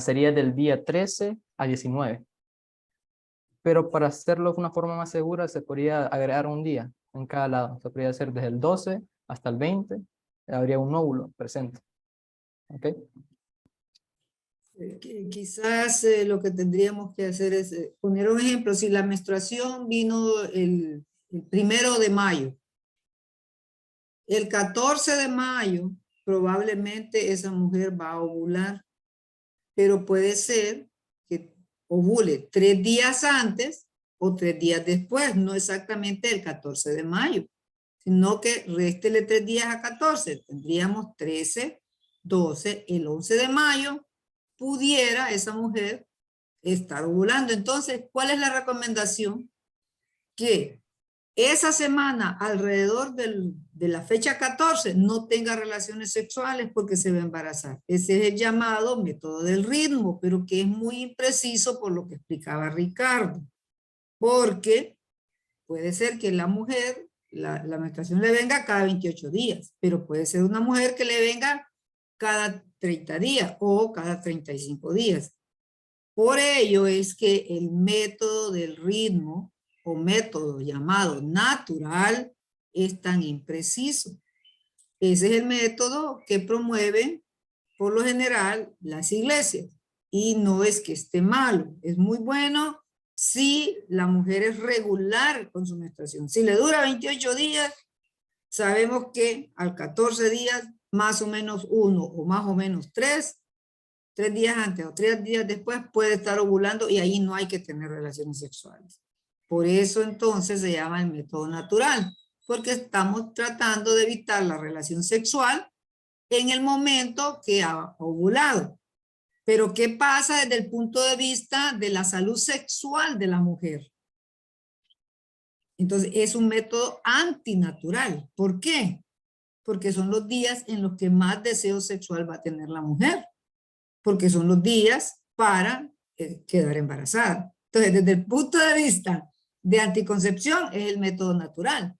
sería del día 13 a 19. Pero para hacerlo de una forma más segura, se podría agregar un día en cada lado. Se podría hacer desde el 12 hasta el 20, habría un óvulo presente. ¿Ok? Quizás lo que tendríamos que hacer es poner un ejemplo. Si la menstruación vino el 1 de mayo, el 14 de mayo probablemente esa mujer va a ovular, pero puede ser que ovule 3 días antes o 3 días después, no exactamente el 14 de mayo, sino que réstele 3 días a 14, tendríamos 13, 12, el 11 de mayo, pudiera esa mujer estar ovulando. Entonces, ¿cuál es la recomendación? Que esa semana alrededor de la fecha 14 no tenga relaciones sexuales porque se va a embarazar. Ese es el llamado método del ritmo, pero que es muy impreciso por lo que explicaba Ricardo. Porque puede ser que la mujer, la menstruación le venga cada 28 días, pero puede ser una mujer que le venga cada 30 días o cada 35 días. Por ello es que el método del ritmo o método llamado natural es tan impreciso. Ese es el método que promueven por lo general las iglesias y no es que esté malo, es muy bueno si la mujer es regular con su menstruación. Si le dura 28 días, sabemos que al 14 días, más o menos 1 o más o menos 3 días antes o 3 días después puede estar ovulando y ahí no hay que tener relaciones sexuales. Por eso entonces se llama el método natural, porque estamos tratando de evitar la relación sexual en el momento que ha ovulado. Pero ¿qué pasa desde el punto de vista de la salud sexual de la mujer? Entonces es un método antinatural. ¿Por qué? Porque son los días en los que más deseo sexual va a tener la mujer. Porque son los días para quedar embarazada. Entonces, desde el punto de vista de anticoncepción es el método natural,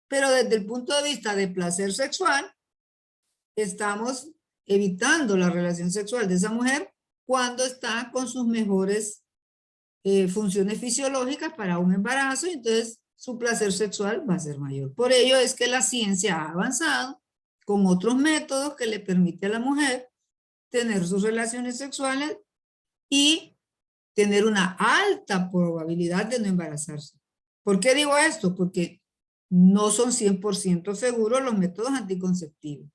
pero desde el punto de vista de placer sexual, estamos evitando la relación sexual de esa mujer cuando está con sus mejores funciones fisiológicas para un embarazo, y entonces su placer sexual va a ser mayor. Por ello es que la ciencia ha avanzado con otros métodos que le permiten a la mujer tener sus relaciones sexuales y tener una alta probabilidad de no embarazarse. ¿Por qué digo esto? Porque no son 100% seguros los métodos anticonceptivos.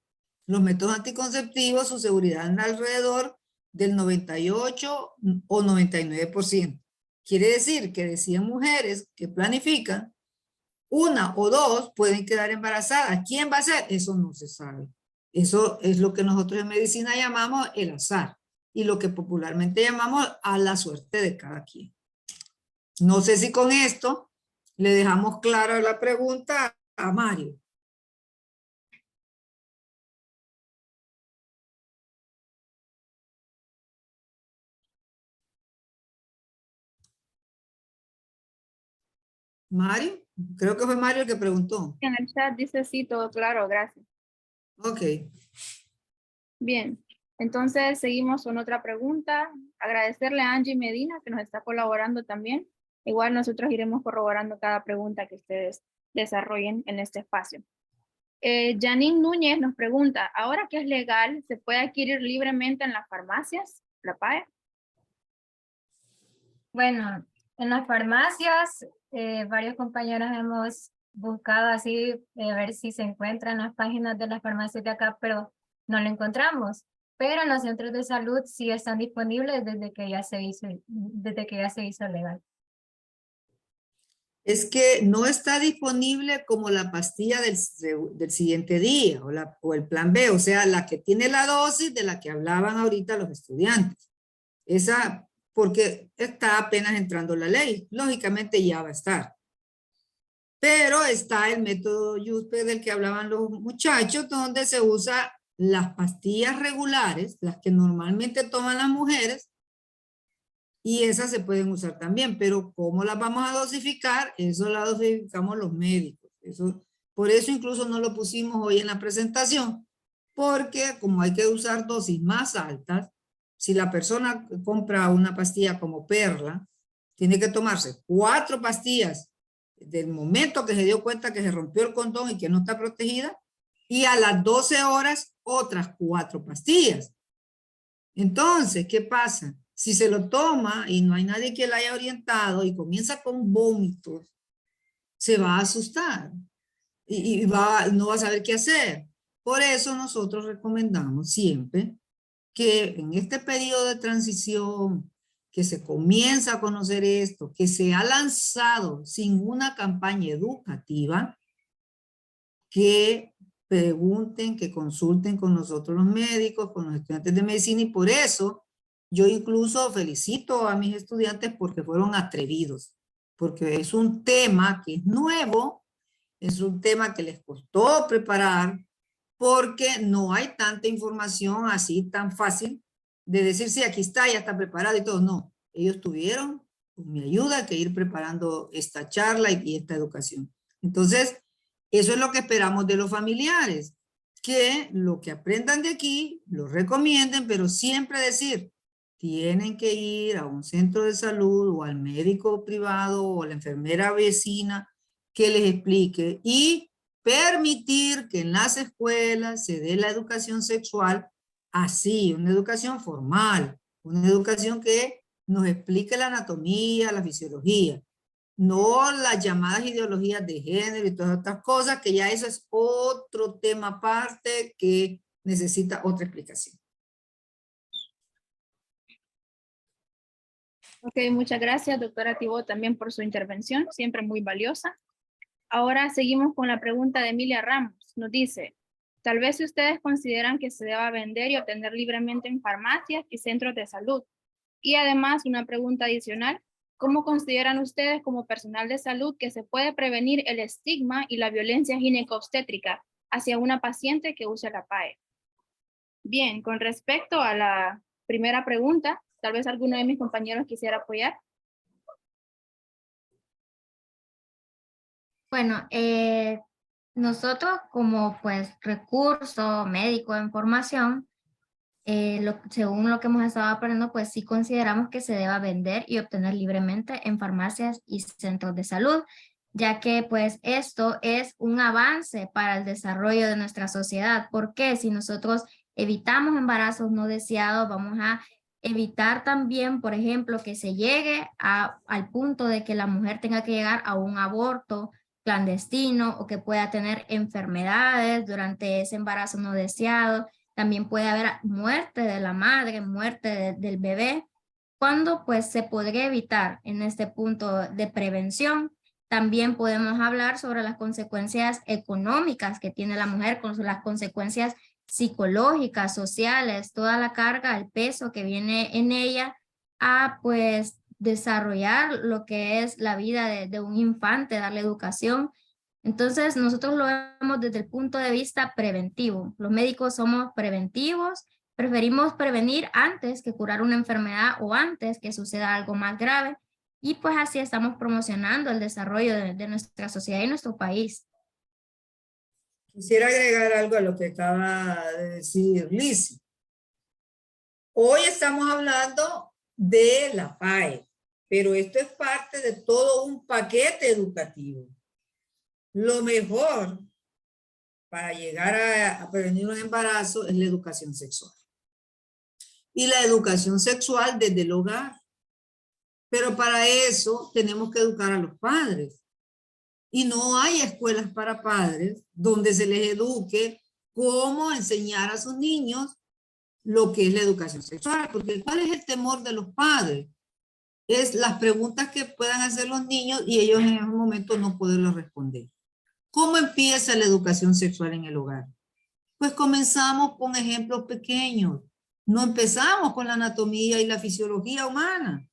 Los métodos anticonceptivos, su seguridad anda alrededor del 98 o 99%. Quiere decir que de 100 mujeres que planifican, 1 o 2 pueden quedar embarazadas. ¿Quién va a ser? Eso no se sabe. Eso es lo que nosotros en medicina llamamos el azar y lo que popularmente llamamos a la suerte de cada quien. No sé si con esto le dejamos clara la pregunta a Mario. Mario, creo que fue Mario el que preguntó. En el chat dice sí, todo claro, gracias. Ok. Bien, entonces seguimos con otra pregunta. Agradecerle a Angie Medina que nos está colaborando también. Igual nosotros iremos corroborando cada pregunta que ustedes desarrollen en este espacio. Janine Núñez nos pregunta, ¿ahora que es legal, se puede adquirir libremente en las farmacias, la PAE? Bueno, en las farmacias, varios compañeros hemos buscado así, ver si se encuentra en las páginas de las farmacias de acá, pero no lo encontramos. Pero en los centros de salud sí están disponibles desde que ya se hizo legal. Es que no está disponible como la pastilla del siguiente día o el plan B, o sea, la que tiene la dosis de la que hablaban ahorita los estudiantes. Esa, porque está apenas entrando la ley, lógicamente ya va a estar. Pero está el método Yuspe del que hablaban los muchachos, donde se usa las pastillas regulares, las que normalmente toman las mujeres, y esas se pueden usar también, pero ¿cómo las vamos a dosificar? Eso la dosificamos los médicos. Por eso incluso no lo pusimos hoy en la presentación, porque como hay que usar dosis más altas, si la persona compra una pastilla como Perla, tiene que tomarse 4 pastillas del momento que se dio cuenta que se rompió el condón y que no está protegida, y a las 12 horas otras 4 pastillas. Entonces, ¿qué pasa? Si se lo toma y no hay nadie que la haya orientado y comienza con vómitos, se va a asustar y no va a saber qué hacer. Por eso nosotros recomendamos siempre que en este periodo de transición, que se comienza a conocer esto, que se ha lanzado sin una campaña educativa, que pregunten, que consulten con nosotros los médicos, con los estudiantes de medicina, y por eso yo incluso felicito a mis estudiantes porque fueron atrevidos, porque es un tema que es nuevo, es un tema que les costó preparar, porque no hay tanta información así tan fácil de decir, sí, aquí está, ya está preparado y todo. No, ellos tuvieron con mi ayuda que ir preparando esta charla y esta educación. Entonces, eso es lo que esperamos de los familiares, que lo que aprendan de aquí lo recomienden, pero siempre decir, tienen que ir a un centro de salud o al médico privado o a la enfermera vecina que les explique y permitir que en las escuelas se dé la educación sexual así, una educación formal, una educación que nos explique la anatomía, la fisiología, no las llamadas ideologías de género y todas estas cosas, que ya eso es otro tema aparte que necesita otra explicación. Ok, muchas gracias, doctora Thibaut, también por su intervención, siempre muy valiosa. Ahora seguimos con la pregunta de Emilia Ramos. Nos dice, tal vez ustedes consideran que se deba vender y obtener libremente en farmacias y centros de salud. Y además, una pregunta adicional, ¿cómo consideran ustedes como personal de salud que se puede prevenir el estigma y la violencia ginecobstétrica hacia una paciente que use la PAE? Bien, con respecto a la primera pregunta, tal vez alguno de mis compañeros quisiera apoyar. Bueno, nosotros como pues recurso médico en formación, según lo que hemos estado aprendiendo, pues sí consideramos que se deba vender y obtener libremente en farmacias y centros de salud, ya que pues esto es un avance para el desarrollo de nuestra sociedad. Porque si nosotros evitamos embarazos no deseados, vamos a evitar también, por ejemplo, que se llegue al punto de que la mujer tenga que llegar a un aborto clandestino o que pueda tener enfermedades durante ese embarazo no deseado. También puede haber muerte de la madre, muerte del bebé. ¿Cuándo pues se podría evitar en este punto de prevención? También podemos hablar sobre las consecuencias económicas que tiene la mujer, con las consecuencias psicológicas, sociales, toda la carga, el peso que viene en ella a pues desarrollar lo que es la vida de un infante, darle educación. Entonces nosotros lo vemos desde el punto de vista preventivo. Los médicos somos preventivos, preferimos prevenir antes que curar una enfermedad o antes que suceda algo más grave. Y pues así estamos promocionando el desarrollo de nuestra sociedad y nuestro país. Quisiera agregar algo a lo que acaba de decir Liz. Hoy estamos hablando de la PAE, pero esto es parte de todo un paquete educativo. Lo mejor para llegar a prevenir un embarazo es la educación sexual. Y la educación sexual desde el hogar. Pero para eso tenemos que educar a los padres. Y no hay escuelas para padres donde se les eduque cómo enseñar a sus niños lo que es la educación sexual. Porque ¿cuál es el temor de los padres? Es las preguntas que puedan hacer los niños y ellos en un momento no poderlos responder. ¿Cómo empieza la educación sexual en el hogar? Pues comenzamos con ejemplos pequeños. No empezamos con la anatomía y la fisiología humana.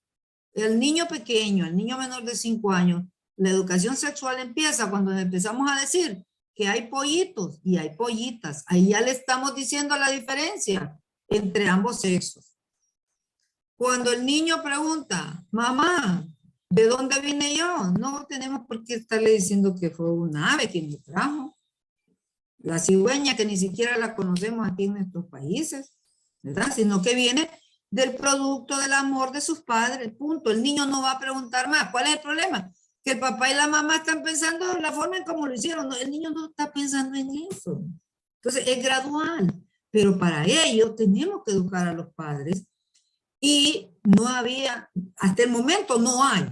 El niño pequeño, el niño menor de 5 años, la educación sexual empieza cuando empezamos a decir que hay pollitos y hay pollitas. Ahí ya le estamos diciendo la diferencia entre ambos sexos. Cuando el niño pregunta, mamá, ¿de dónde vine yo? No tenemos por qué estarle diciendo que fue un ave que me trajo. La cigüeña que ni siquiera la conocemos aquí en nuestros países, ¿verdad? Sino que viene del producto del amor de sus padres, punto. El niño no va a preguntar más. ¿Cuál es el problema? Que el papá y la mamá están pensando en la forma en cómo lo hicieron. No, el niño no está pensando en eso. Entonces es gradual, pero para ello tenemos que educar a los padres y no había, hasta el momento no hay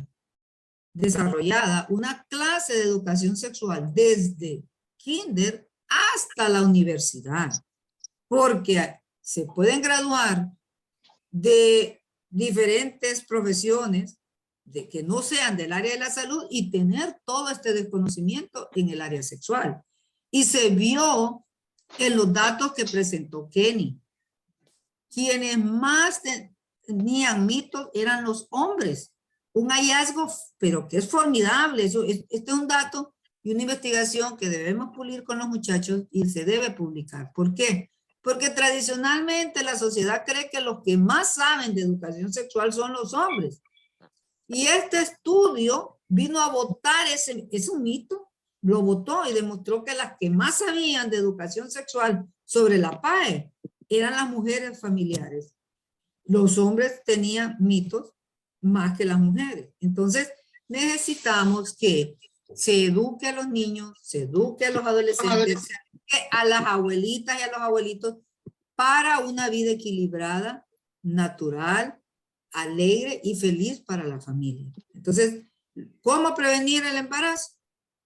desarrollada una clase de educación sexual desde kinder hasta la universidad, porque se pueden graduar de diferentes profesiones de que no sean del área de la salud y tener todo este desconocimiento en el área sexual. Y se vio en los datos que presentó Kenny. Quienes más tenían mitos eran los hombres. Un hallazgo, pero que es formidable. Este es un dato y una investigación que debemos pulir con los muchachos y se debe publicar. ¿Por qué? Porque tradicionalmente la sociedad cree que los que más saben de educación sexual son los hombres. Y este estudio vino a votar ese mito, lo votó y demostró que las que más sabían de educación sexual sobre la PAE eran las mujeres familiares. Los hombres tenían mitos más que las mujeres. Entonces necesitamos que se eduque a los niños, se eduque a los adolescentes, se eduque a las abuelitas y a los abuelitos para una vida equilibrada, natural, alegre y feliz para la familia. Entonces, ¿cómo prevenir el embarazo?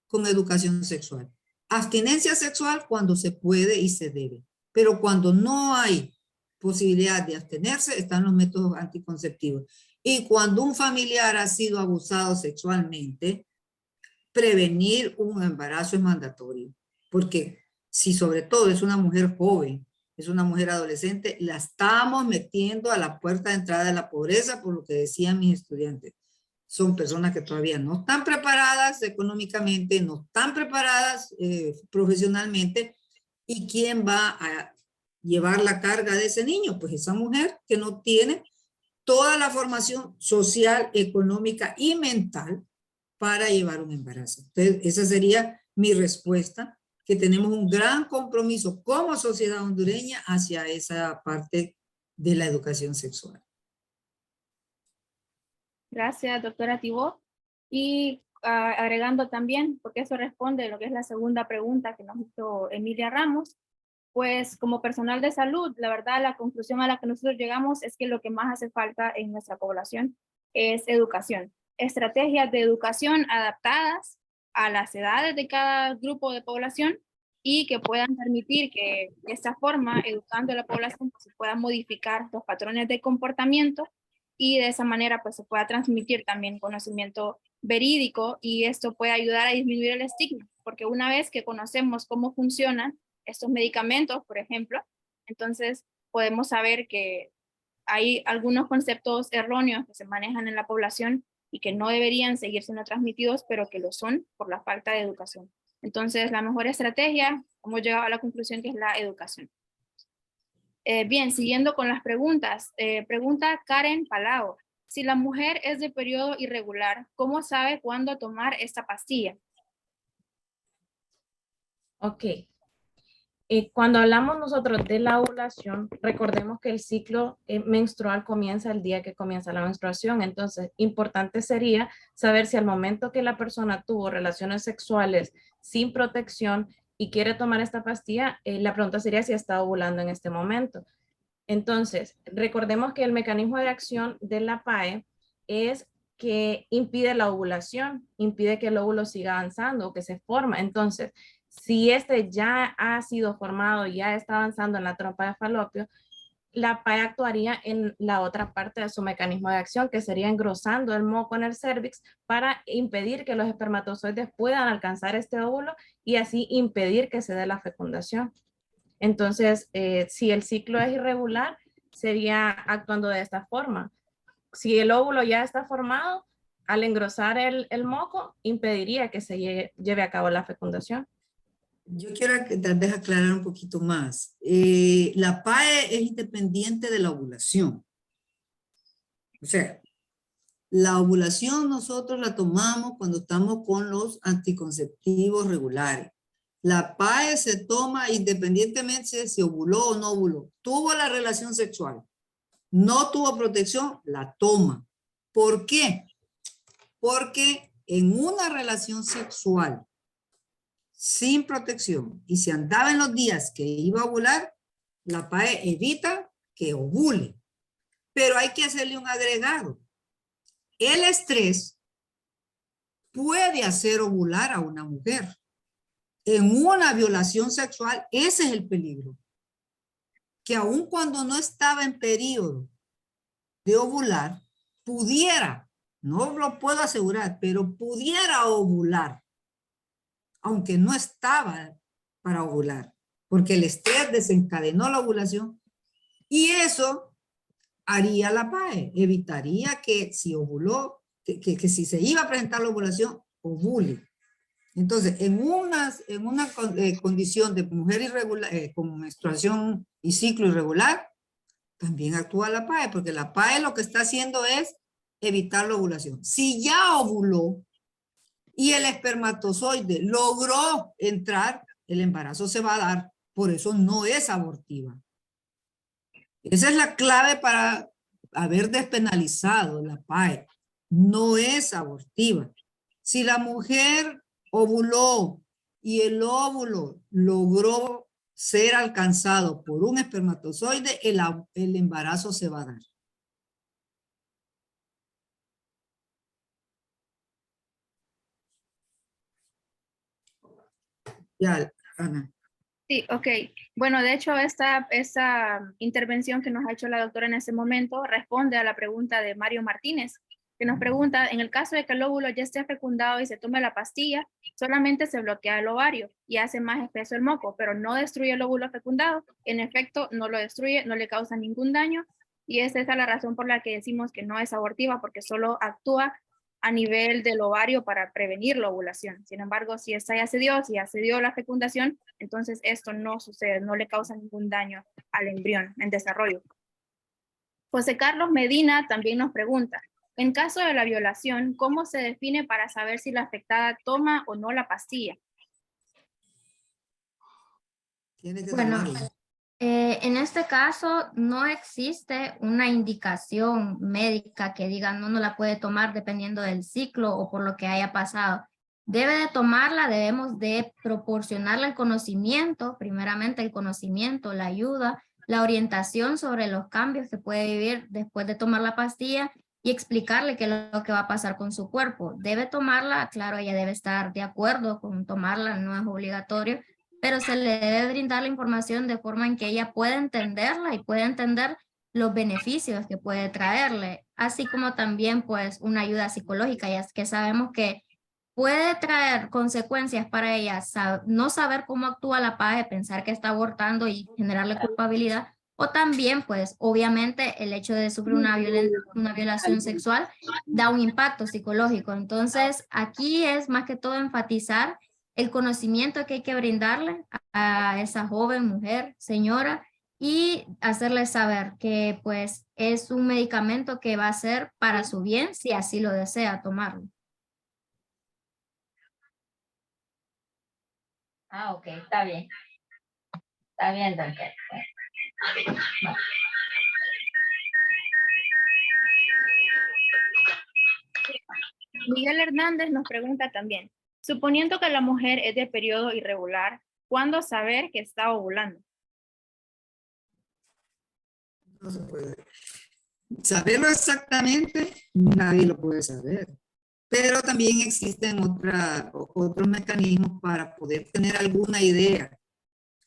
Con educación sexual. Abstinencia sexual cuando se puede y se debe, pero cuando no hay posibilidad de abstenerse, están los métodos anticonceptivos. Y cuando un familiar ha sido abusado sexualmente, prevenir un embarazo es mandatorio, porque si sobre todo es una mujer joven, es una mujer adolescente, la estamos metiendo a la puerta de entrada de la pobreza, por lo que decían mis estudiantes. Son personas que todavía no están preparadas económicamente, no están preparadas profesionalmente, ¿y quién va a llevar la carga de ese niño? Pues esa mujer que no tiene toda la formación social, económica y mental para llevar un embarazo. Entonces, esa sería mi respuesta, que tenemos un gran compromiso como sociedad hondureña hacia esa parte de la educación sexual. Gracias, doctora Tibó. Y agregando también, porque eso responde a lo que es la segunda pregunta que nos hizo Emilia Ramos, pues como personal de salud, la verdad, la conclusión a la que nosotros llegamos es que lo que más hace falta en nuestra población es educación. Estrategias de educación adaptadas a las edades de cada grupo de población y que puedan permitir que de esta forma, educando a la población, se puedan modificar los patrones de comportamiento y de esa manera pues se pueda transmitir también conocimiento verídico y esto puede ayudar a disminuir el estigma, porque una vez que conocemos cómo funcionan estos medicamentos, por ejemplo, entonces podemos saber que hay algunos conceptos erróneos que se manejan en la población y que no deberían seguir siendo transmitidos, pero que lo son por la falta de educación. Entonces, la mejor estrategia, hemos llegado a la conclusión que es la educación. Bien, siguiendo con las preguntas. Pregunta Karen Palau. Si la mujer es de periodo irregular, ¿cómo sabe cuándo tomar esta pastilla? Ok. Cuando hablamos nosotros de la ovulación, recordemos que el ciclo menstrual comienza el día que comienza la menstruación. Entonces, importante sería saber si al momento que la persona tuvo relaciones sexuales sin protección y quiere tomar esta pastilla, la pregunta sería si está ovulando en este momento. Entonces, recordemos que el mecanismo de acción de la PAE es que impide la ovulación, impide que el óvulo siga avanzando o que se forma. Entonces, si este ya ha sido formado, ya está avanzando en la trompa de falopio, la PAE actuaría en la otra parte de su mecanismo de acción, que sería engrosando el moco en el cérvix para impedir que los espermatozoides puedan alcanzar este óvulo y así impedir que se dé la fecundación. Entonces, si el ciclo es irregular, sería actuando de esta forma. Si el óvulo ya está formado, al engrosar el moco, impediría que se lleve a cabo la fecundación. Yo quiero tal vez aclarar un poquito más. La PAE es independiente de la ovulación. O sea, la ovulación nosotros la tomamos cuando estamos con los anticonceptivos regulares. La PAE se toma independientemente de si ovuló o no ovuló. Tuvo la relación sexual, no tuvo protección, la toma. ¿Por qué? Porque en una relación sexual sin protección y si andaba en los días que iba a ovular, la PAE evita que ovule. Pero hay que hacerle un agregado. El estrés puede hacer ovular a una mujer. En una violación sexual, ese es el peligro. Que aun cuando no estaba en periodo de ovular, pudiera, no lo puedo asegurar, pero pudiera ovular, aunque no estaba para ovular, porque el estrés desencadenó la ovulación y eso haría la PAE, evitaría que si ovuló, que si se iba a presentar la ovulación, ovule. Entonces, en una condición de mujer irregular, con menstruación y ciclo irregular, también actúa la PAE, porque la PAE lo que está haciendo es evitar la ovulación. Si ya ovuló y el espermatozoide logró entrar, el embarazo se va a dar, por eso no es abortiva. Esa es la clave para haber despenalizado la PAE. No es abortiva. Si la mujer ovuló y el óvulo logró ser alcanzado por un espermatozoide, el embarazo se va a dar. Ya, Ana. Sí, ok. Bueno, de hecho, esta intervención que nos ha hecho la doctora en este momento responde a la pregunta de Mario Martínez, que nos pregunta, en el caso de que el óvulo ya esté fecundado y se tome la pastilla, solamente se bloquea el ovario y hace más espeso el moco, pero no destruye el óvulo fecundado. En efecto, no lo destruye, no le causa ningún daño y esa es la razón por la que decimos que no es abortiva, porque solo actúa a nivel del ovario para prevenir la ovulación. Sin embargo, si esta ya se dio, si ya se dio la fecundación, entonces esto no sucede, no le causa ningún daño al embrión en desarrollo. José Carlos Medina también nos pregunta, en caso de la violación, ¿cómo se define para saber si la afectada toma o no la pastilla? Bueno, en este caso no existe una indicación médica que diga no la puede tomar dependiendo del ciclo o por lo que haya pasado. Debe de tomarla, debemos de proporcionarle el conocimiento, primeramente el conocimiento, la ayuda, la orientación sobre los cambios que puede vivir después de tomar la pastilla y explicarle qué es lo que va a pasar con su cuerpo. Debe tomarla, claro, ella debe estar de acuerdo con tomarla, no es obligatorio, pero se le debe brindar la información de forma en que ella pueda entenderla y pueda entender los beneficios que puede traerle. así como también pues una ayuda psicológica, ya que sabemos que puede traer consecuencias para ella no saber cómo actúa la PAE, pensar que está abortando y generarle culpabilidad, o también pues obviamente el hecho de sufrir una violación sexual da un impacto psicológico. Entonces aquí es más que todo enfatizar el conocimiento que hay que brindarle a esa joven mujer, señora, y hacerle saber que pues es un medicamento que va a ser para su bien si así lo desea tomarlo. Ah, ok, está bien. Está bien, doctor. Miguel Hernández nos pregunta también, suponiendo que la mujer es de periodo irregular, ¿cuándo saber que está ovulando? No se puede. Saberlo exactamente, nadie lo puede saber. Pero también existen otros mecanismos para poder tener alguna idea.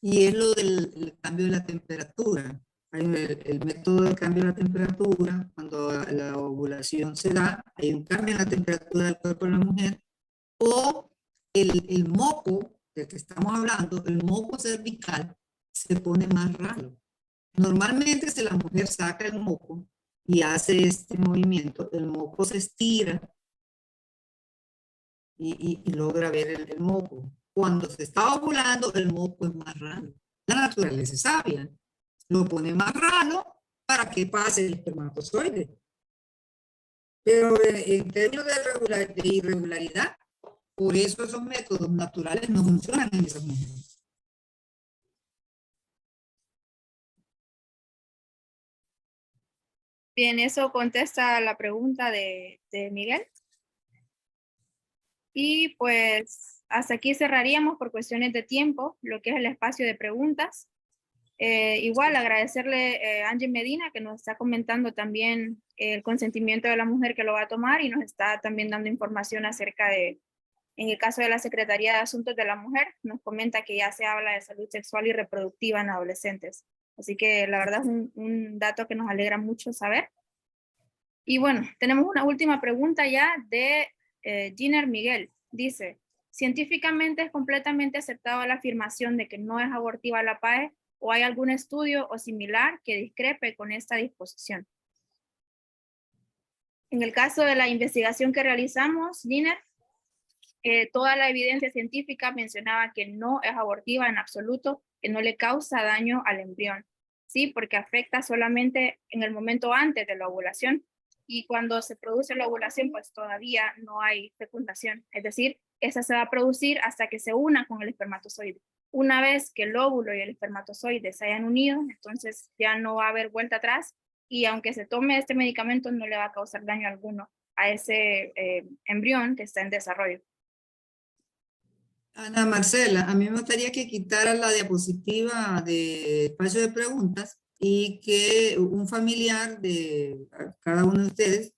Y es lo del cambio de la temperatura. Hay el método del cambio de la temperatura, cuando la ovulación se da, hay un cambio en la temperatura del cuerpo de la mujer, o el moco del que estamos hablando, el moco cervical, se pone más raro. Normalmente si la mujer saca el moco y hace este movimiento, el moco se estira y logra ver el moco. Cuando se está ovulando, el moco es más raro. La naturaleza es sabia. Lo pone más raro para que pase el espermatozoide. Pero en términos de irregularidad, por eso esos métodos naturales no funcionan en esas mujeres. Bien, eso contesta la pregunta de Miguel. Y pues hasta aquí cerraríamos por cuestiones de tiempo lo que es el espacio de preguntas. Igual agradecerle a Angie Medina que nos está comentando también el consentimiento de la mujer que lo va a tomar y nos está también dando información acerca de, en el caso de la Secretaría de Asuntos de la Mujer, nos comenta que ya se habla de salud sexual y reproductiva en adolescentes. Así que la verdad es un dato que nos alegra mucho saber. Y bueno, tenemos una última pregunta ya de Giner Miguel. Dice, científicamente es completamente aceptado la afirmación de que no es abortiva la PAE o hay algún estudio o similar que discrepe con esta disposición. En el caso de la investigación que realizamos, Giner, toda la evidencia científica mencionaba que no es abortiva en absoluto, que no le causa daño al embrión, ¿sí? Porque afecta solamente en el momento antes de la ovulación y cuando se produce la ovulación, pues todavía no hay fecundación, es decir, esa se va a producir hasta que se una con el espermatozoide. Una vez que el óvulo y el espermatozoide se hayan unido, entonces ya no va a haber vuelta atrás y aunque se tome este medicamento no le va a causar daño alguno a ese embrión que está en desarrollo. Ana Marcela, a mí me gustaría que quitara la diapositiva de espacio de preguntas y que un familiar de cada uno de ustedes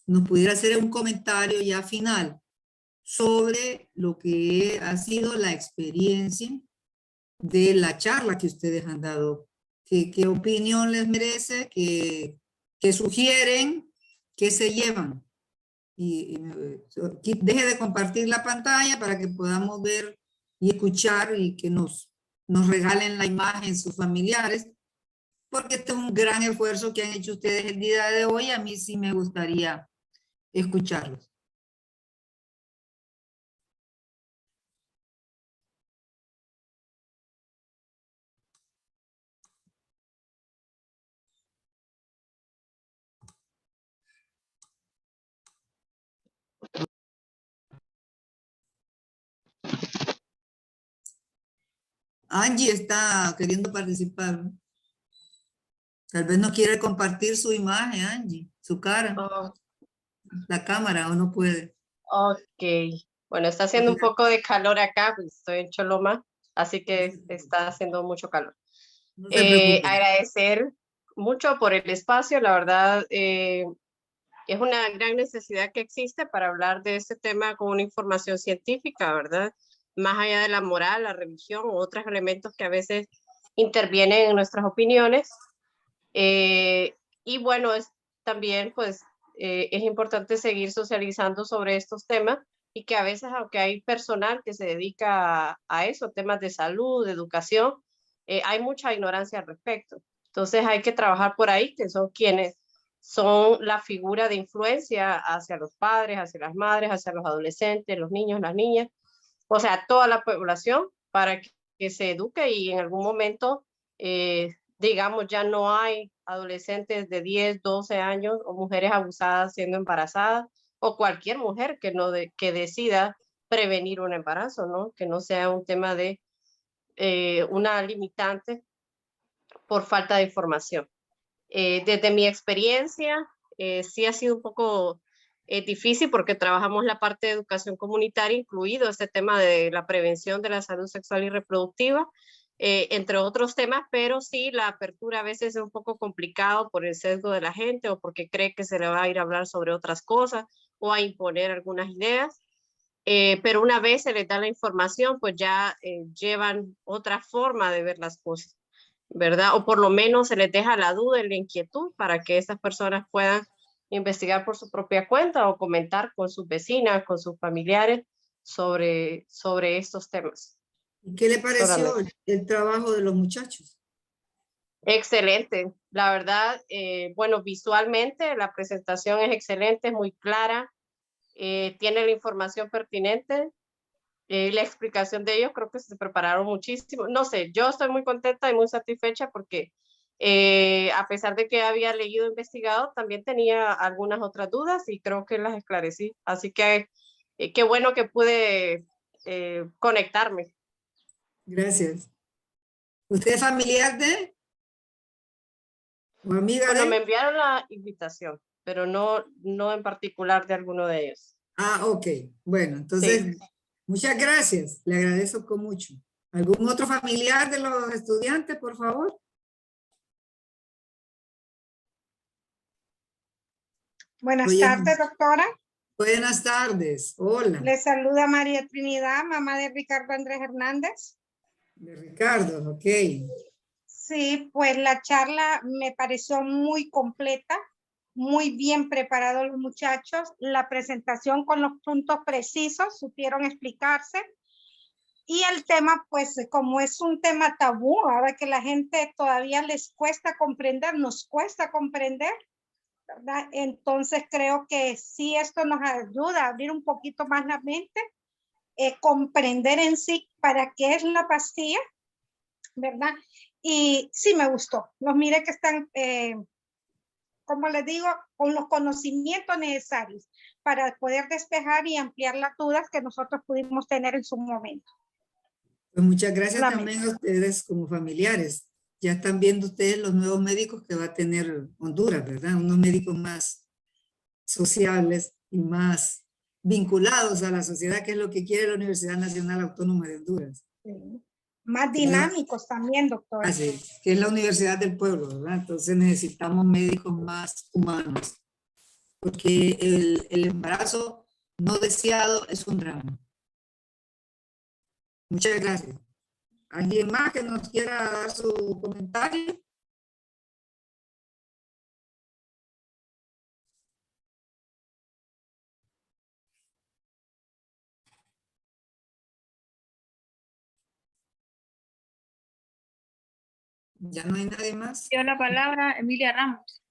nos pudiera hacer un comentario ya final sobre lo que ha sido la experiencia de la charla que ustedes han dado. ¿Qué opinión les merece? ¿Qué sugieren? ¿Qué se llevan? Y deje de compartir la pantalla para que podamos ver y escuchar y que nos regalen la imagen sus familiares, porque este es un gran esfuerzo que han hecho ustedes el día de hoy. A mí sí me gustaría escucharlos. Angie está queriendo participar. Tal vez no quiere compartir su imagen, Angie, su cara, la cámara, o no puede. Ok, bueno, está haciendo un poco de calor acá, pues estoy en Choloma, así que está haciendo mucho calor. No se preocupe. Agradecer mucho por el espacio, la verdad es una gran necesidad que existe para hablar de este tema con una información científica, ¿verdad? Más allá de la moral, la religión u otros elementos que a veces intervienen en nuestras opiniones. Y bueno, también pues es importante seguir socializando sobre estos temas y que a veces, aunque hay personal que se dedica a eso, temas de salud, de educación, hay mucha ignorancia al respecto. Entonces hay que trabajar por ahí, que son quienes son la figura de influencia hacia los padres, hacia las madres, hacia los adolescentes, los niños, las niñas, o sea, toda la población, para que se eduque y en algún momento, digamos, ya no hay adolescentes de 10, 12 años o mujeres abusadas siendo embarazadas, o cualquier mujer que, que decida prevenir un embarazo, ¿no? Que no sea un tema de una limitante por falta de información. Desde mi experiencia, sí ha sido un poco difícil porque trabajamos la parte de educación comunitaria, incluido este tema de la prevención de la salud sexual y reproductiva, entre otros temas, pero sí la apertura a veces es un poco complicado por el sesgo de la gente o porque cree que se le va a ir a hablar sobre otras cosas o a imponer algunas ideas. Pero una vez se les da la información, pues ya llevan otra forma de ver las cosas, ¿verdad? O por lo menos se les deja la duda y la inquietud para que estas personas puedan investigar por su propia cuenta o comentar con sus vecinas, con sus familiares sobre estos temas. ¿Y qué le pareció Solamente. el trabajo de los muchachos? Excelente, la verdad, bueno, visualmente la presentación es excelente, es muy clara, tiene la información pertinente, la explicación de ellos, creo que se prepararon muchísimo. No sé, yo estoy muy contenta y muy satisfecha porque a pesar de que había leído e investigado, también tenía algunas otras dudas y creo que las esclarecí. Así que qué bueno que pude conectarme. Gracias. ¿Usted es familiar de? ¿O amiga Bueno, me de? enviaron la invitación, pero no en particular de alguno de ellos. Ah, ok. Bueno, entonces, muchas gracias. Le agradezco mucho. ¿Algún otro familiar de los estudiantes, por favor? Buenas Oye, tardes, doctora. buenas tardes. Hola. Le saluda María Trinidad, mamá de Ricardo Andrés Hernández. De Ricardo, ok. Sí, pues la charla me pareció muy completa, muy bien preparados los muchachos. La presentación con los puntos precisos, supieron explicarse. Y el tema, pues como es un tema tabú, ahora que la gente todavía les cuesta comprender, nos cuesta comprender, ¿verdad? Entonces creo que sí esto nos ayuda a abrir un poquito más la mente, comprender en sí para qué es la pastilla, ¿verdad? Y sí me gustó. Los miré que están, como les digo, con los conocimientos necesarios para poder despejar y ampliar las dudas que nosotros pudimos tener en su momento. Pues muchas gracias también a ustedes como familiares. Ya están viendo ustedes los nuevos médicos que va a tener Honduras, ¿verdad? Unos médicos más sociables y más vinculados a la sociedad, que es lo que quiere la Universidad Nacional Autónoma de Honduras. Sí. Más dinámicos también, doctor. Así, que es la Universidad del Pueblo, ¿verdad? Entonces necesitamos médicos más humanos, porque el embarazo no deseado es un drama. Muchas gracias. ¿Alguien más que nos quiera dar su comentario? ¿Ya no hay nadie más? Dio la palabra Emilia Ramos.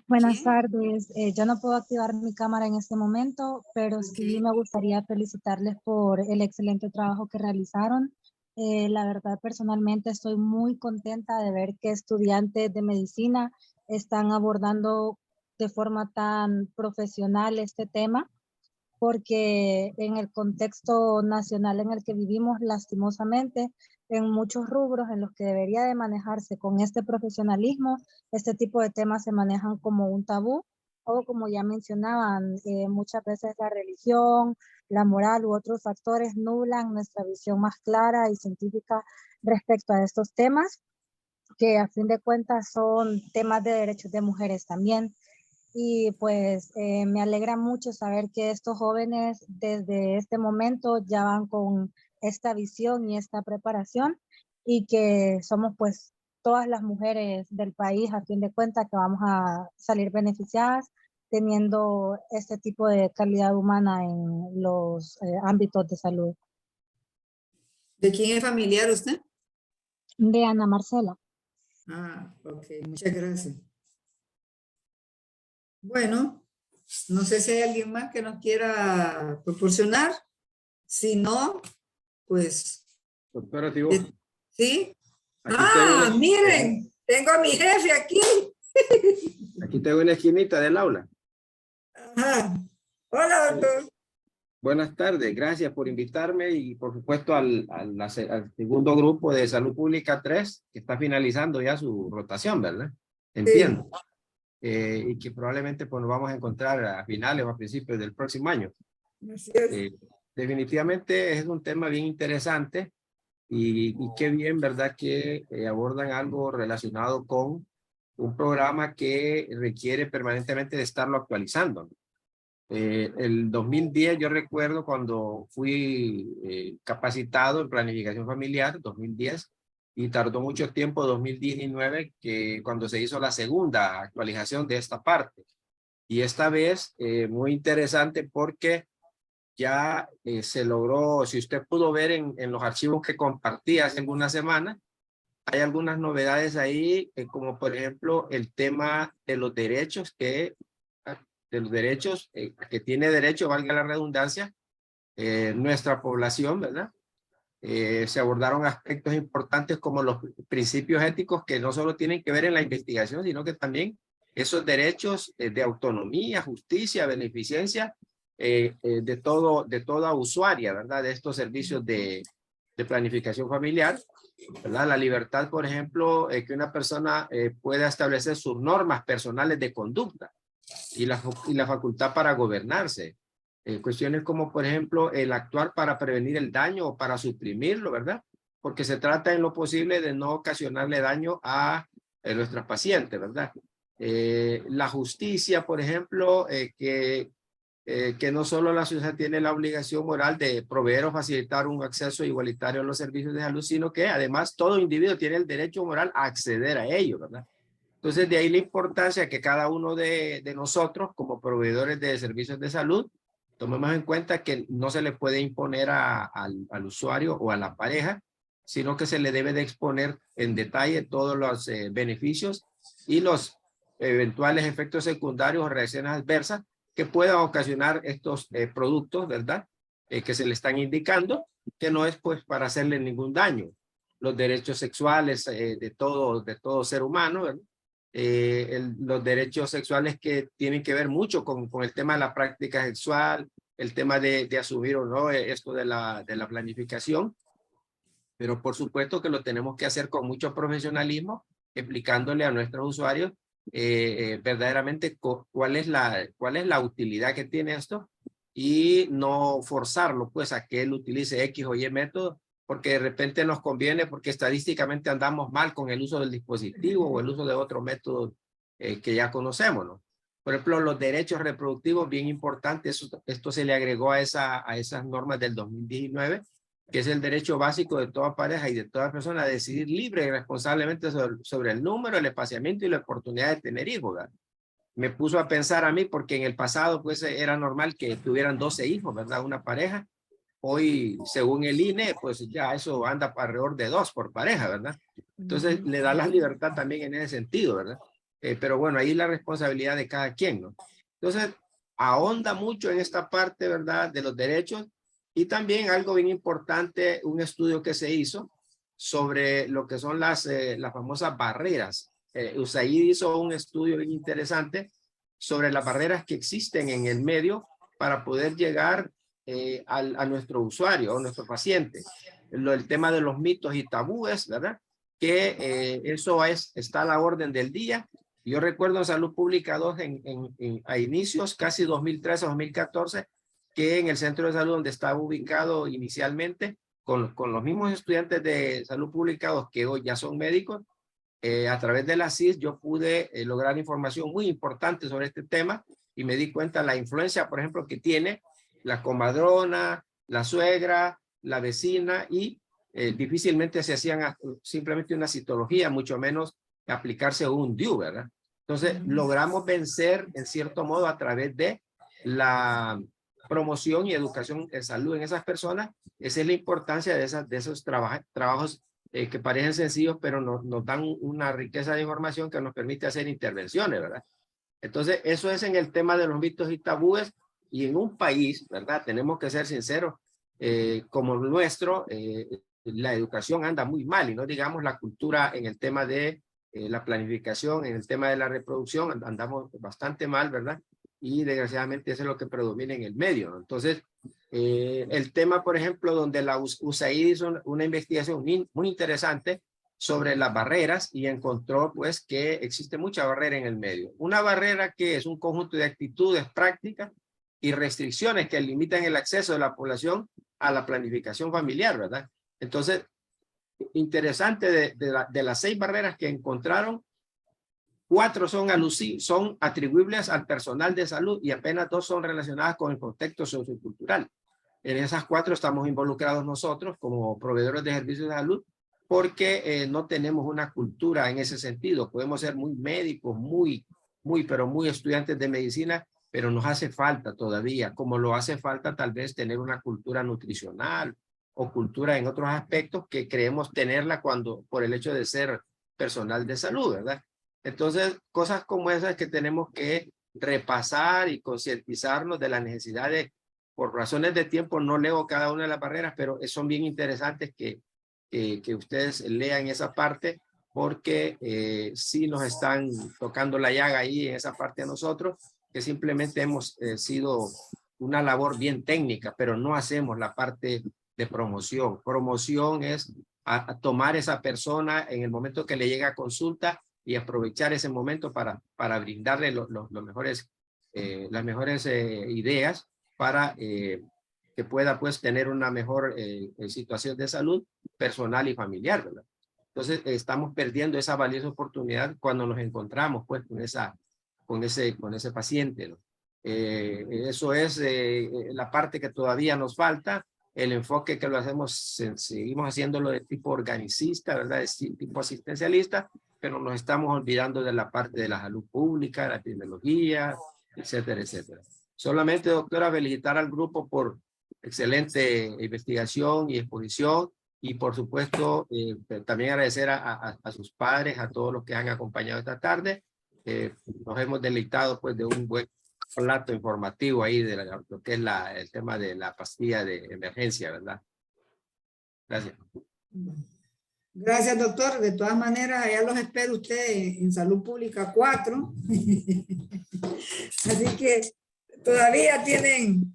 Buenas tardes. Yo no puedo activar mi cámara en este momento, pero sí me gustaría felicitarles por el excelente trabajo que realizaron. La verdad, personalmente estoy muy contenta de ver que estudiantes de medicina están abordando de forma tan profesional este tema, porque en el contexto nacional en el que vivimos, lastimosamente, en muchos rubros en los que debería de manejarse con este profesionalismo, este tipo de temas se manejan como un tabú, o como ya mencionaban, muchas veces la religión, la moral u otros factores nublan nuestra visión más clara y científica respecto a estos temas, que a fin de cuentas son temas de derechos de mujeres también. Y pues me alegra mucho saber que estos jóvenes desde este momento ya van con esta visión y esta preparación, y que somos pues todas las mujeres del país, a fin de cuentas, que vamos a salir beneficiadas teniendo este tipo de calidad humana en los ámbitos de salud. ¿De quién es familiar usted? De Ana Marcela. Ah, ok, muchas gracias. Bueno, no sé si hay alguien más que nos quiera proporcionar. Si no, pues... Doctora Tibó. ¿Sí? Aquí Miren, tengo a mi jefe aquí. Aquí tengo una esquinita del aula. Ajá. Hola, doctor. Buenas tardes, gracias por invitarme y por supuesto al segundo grupo de Salud Pública 3, que está finalizando ya su rotación, ¿verdad? Entiendo. Sí. Y que probablemente pues, nos vamos a encontrar a finales o a principios del próximo año. Así es. Definitivamente es un tema bien interesante y qué bien, ¿verdad? Que abordan algo relacionado con un programa que requiere permanentemente de estarlo actualizando. El 2010 yo recuerdo cuando fui capacitado en planificación familiar, 2010, y tardó mucho tiempo, 2019, que cuando se hizo la segunda actualización de esta parte. Y esta vez, muy interesante porque ya se logró, si usted pudo ver en los archivos que compartí hace algunas semanas, hay algunas novedades ahí, como por ejemplo el tema de los derechos que tiene derecho, valga la redundancia, nuestra población, ¿verdad? Se abordaron aspectos importantes como los principios éticos que no solo tienen que ver en la investigación, sino que también esos derechos de autonomía, justicia, beneficencia de toda usuaria, ¿verdad? De estos servicios de planificación familiar, ¿verdad? La libertad, por ejemplo, que una persona pueda establecer sus normas personales de conducta y la facultad para gobernarse. Cuestiones como, por ejemplo, el actuar para prevenir el daño o para suprimirlo, ¿verdad? Porque se trata en lo posible de no ocasionarle daño a nuestras pacientes, ¿verdad? La justicia, por ejemplo, que no solo la sociedad tiene la obligación moral de proveer o facilitar un acceso igualitario a los servicios de salud, sino que además todo individuo tiene el derecho moral a acceder a ello, ¿verdad? Entonces, de ahí la importancia que cada uno de nosotros, como proveedores de servicios de salud, tomemos en cuenta que no se le puede imponer al usuario o a la pareja, sino que se le debe de exponer en detalle todos los beneficios y los eventuales efectos secundarios o reacciones adversas que puedan ocasionar estos productos, ¿verdad? Que se le están indicando, que no es pues para hacerle ningún daño. Los derechos sexuales de todo ser humano, ¿verdad? Los derechos sexuales que tienen que ver mucho con el tema de la práctica sexual, el tema de asumir o no esto de la planificación, pero por supuesto que lo tenemos que hacer con mucho profesionalismo, explicándole a nuestros usuarios verdaderamente cuál es la utilidad que tiene esto y no forzarlo pues a que él utilice X o Y método, porque de repente nos conviene porque estadísticamente andamos mal con el uso del dispositivo o el uso de otro método que ya conocemos, ¿no? Por ejemplo, los derechos reproductivos, bien importantes, esto se le agregó a esas normas del 2019, que es el derecho básico de toda pareja y de toda persona a decidir libre y responsablemente sobre el número, el espaciamiento y la oportunidad de tener hijos, ¿verdad? Me puso a pensar a mí porque en el pasado pues era normal que tuvieran 12 hijos, ¿verdad? Una pareja. Hoy, según el INE, pues ya eso anda alrededor de 2 por pareja, ¿verdad? Entonces, le da la libertad también en ese sentido, ¿verdad? Pero bueno, ahí la responsabilidad de cada quien, ¿no? Entonces, ahonda mucho en esta parte, ¿verdad? De los derechos y también algo bien importante, un estudio que se hizo sobre lo que son las famosas barreras. USAID hizo un estudio bien interesante sobre las barreras que existen en el medio para poder llegar a nuestro usuario, a nuestro paciente. El tema de los mitos y tabúes, ¿verdad? Que eso está a la orden del día. Yo recuerdo en Salud Pública 2 a inicios, casi 2013-2014, que en el centro de salud donde estaba ubicado inicialmente, con los mismos estudiantes de Salud Pública 2 que hoy ya son médicos, a través de la CIS yo pude lograr información muy importante sobre este tema y me di cuenta de la influencia, por ejemplo, que tiene la comadrona, la suegra, la vecina y difícilmente se hacían simplemente una citología, mucho menos aplicarse un DIU, ¿verdad? Entonces, logramos vencer, en cierto modo, a través de la promoción y educación en salud en esas personas. Esa es la importancia de esos trabajos que parecen sencillos, pero nos dan una riqueza de información que nos permite hacer intervenciones, ¿verdad? Entonces, eso es en el tema de los mitos y tabúes. Y en un país, ¿verdad? Tenemos que ser sinceros, como el nuestro, la educación anda muy mal, y no digamos la cultura en el tema de la planificación, en el tema de la reproducción, andamos bastante mal, ¿verdad? Y desgraciadamente eso es lo que predomina en el medio, ¿no? Entonces, el tema, por ejemplo, donde la USAID hizo una investigación muy interesante sobre las barreras y encontró pues que existe mucha barrera en el medio. Una barrera que es un conjunto de actitudes, prácticas y restricciones que limitan el acceso de la población a la planificación familiar, ¿verdad? Entonces, interesante, de las 6 barreras que encontraron, 4 son atribuibles al personal de salud y apenas 2 son relacionadas con el contexto sociocultural. En esas 4 estamos involucrados nosotros como proveedores de servicios de salud, porque no tenemos una cultura en ese sentido. Podemos ser muy médicos, pero muy estudiantes de medicina, pero nos hace falta todavía, como lo hace falta tal vez tener una cultura nutricional o cultura en otros aspectos que creemos tenerla por el hecho de ser personal de salud, ¿verdad? Entonces, cosas como esas que tenemos que repasar y concientizarnos de la necesidad de, por razones de tiempo, no leo cada una de las barreras, pero son bien interesantes que ustedes lean esa parte, porque sí nos están tocando la llaga ahí en esa parte a nosotros, que simplemente hemos sido una labor bien técnica, pero no hacemos la parte de promoción. Promoción es a tomar esa persona en el momento que le llega a consulta y aprovechar ese momento para brindarle las mejores ideas para que pueda pues tener una mejor situación de salud personal y familiar, ¿verdad? Entonces estamos perdiendo esa valiosa oportunidad cuando nos encontramos pues con ese paciente, ¿no? Eso es la parte que todavía nos falta. El enfoque que lo hacemos, seguimos haciéndolo de tipo organicista, ¿verdad? De tipo asistencialista, pero nos estamos olvidando de la parte de la salud pública, la epidemiología, etcétera, etcétera. Solamente, doctora, felicitar al grupo por excelente investigación y exposición, y por supuesto también agradecer a sus padres, a todos los que han acompañado esta tarde. Nos hemos deleitado pues de un buen plato informativo ahí de lo que es el tema de la pastilla de emergencia, ¿verdad? Gracias. Gracias, doctor. De todas maneras, ya los espero usted en Salud Pública 4. Así que todavía tienen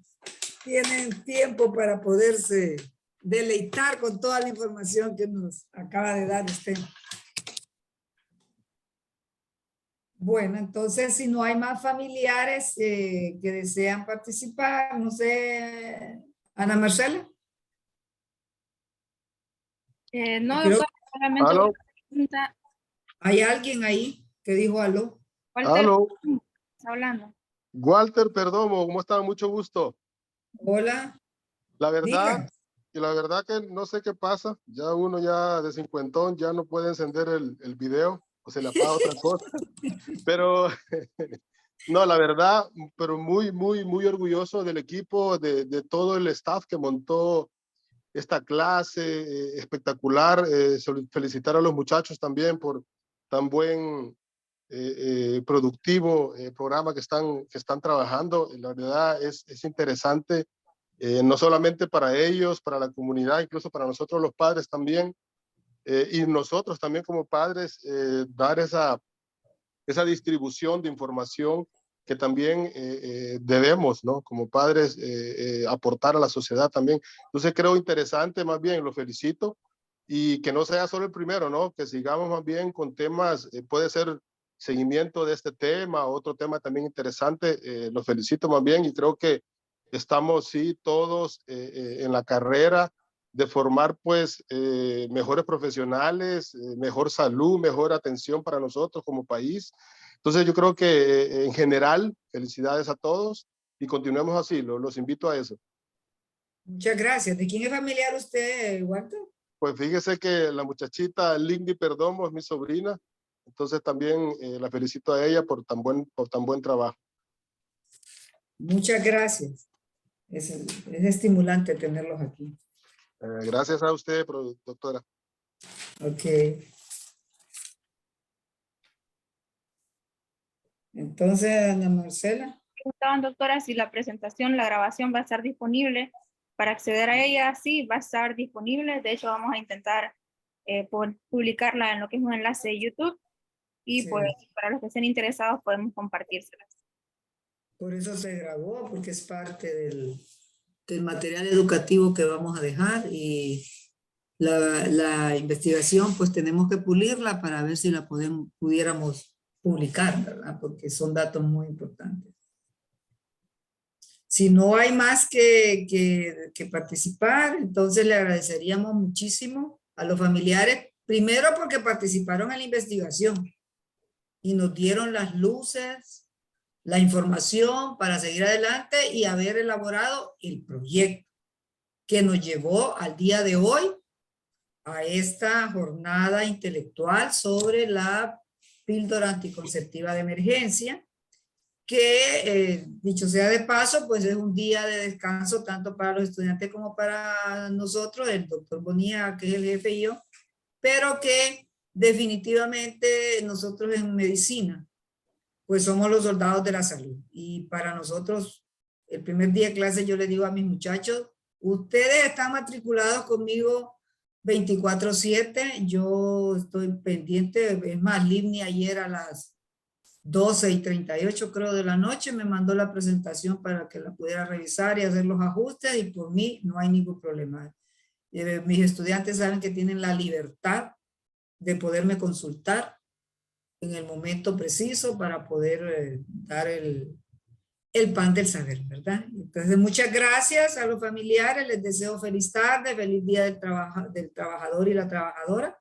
tiempo para poderse deleitar con toda la información que nos acaba de dar usted. Bueno, entonces, si no hay más familiares que desean participar, no sé, Ana Marcela. No, Creo- doctora, solamente ¿Aló? una pregunta. ¿Hay alguien ahí que dijo aló? Walter, Aló, está hablando. Walter Perdomo, ¿cómo está? Mucho gusto. Hola. La verdad, Diga. y la verdad que no sé qué pasa, ya uno ya de cincuentón ya no puede encender el video o se le apaga otra cosa, pero no, la verdad, pero muy, muy, muy orgulloso del equipo, de todo el staff que montó esta clase espectacular. Felicitar a los muchachos también por tan buen productivo programa que están trabajando. La verdad es interesante, no solamente para ellos, para la comunidad, incluso para nosotros los padres también, y nosotros también como padres, dar esa distribución de información que también debemos, ¿no? Como padres, aportar a la sociedad también. Entonces creo interesante, más bien, lo felicito, y que no sea solo el primero, ¿no? Que sigamos más bien con temas, puede ser seguimiento de este tema, otro tema también interesante. Lo felicito más bien, y creo que estamos, sí, todos en la carrera de formar pues mejores profesionales, mejor salud, mejor atención para nosotros como país. Entonces yo creo que en general, felicidades a todos y continuemos así, los invito a eso. Muchas gracias. ¿De quién es familiar usted, Walter? Pues fíjese que la muchachita Lindy Perdomo es mi sobrina, entonces también la felicito a ella por tan buen trabajo. Muchas gracias. Es estimulante tenerlos aquí. Gracias a usted, doctora. Ok. Entonces, Ana Marcela. Preguntaban, doctora, si la presentación, la grabación va a estar disponible para acceder a ella. Sí, va a estar disponible. De hecho, vamos a intentar publicarla en lo que es un enlace de YouTube. Y Sí. pues para los que estén interesados podemos compartírselas. Por eso se grabó, porque es parte del material educativo que vamos a dejar, y la investigación pues tenemos que pulirla para ver si la pudiéramos publicar, ¿verdad? Porque son datos muy importantes. Si no hay más que participar, entonces le agradeceríamos muchísimo a los familiares, primero porque participaron en la investigación y nos dieron las luces, la información para seguir adelante y haber elaborado el proyecto que nos llevó al día de hoy a esta jornada intelectual sobre la píldora anticonceptiva de emergencia, que dicho sea de paso, pues es un día de descanso tanto para los estudiantes como para nosotros, el doctor Bonilla, que es el jefe, y yo, pero que definitivamente nosotros en medicina pues somos los soldados de la salud. Y para nosotros, el primer día de clase yo les digo a mis muchachos, ustedes están matriculados conmigo 24/7, yo estoy pendiente, es más, Livni ayer a las 12:38 creo de la noche me mandó la presentación para que la pudiera revisar y hacer los ajustes, y por mí no hay ningún problema. Mis estudiantes saben que tienen la libertad de poderme consultar en el momento preciso para poder dar el pan del saber, ¿verdad? Entonces, muchas gracias a los familiares, les deseo feliz tarde, feliz día del trabajador y la trabajadora,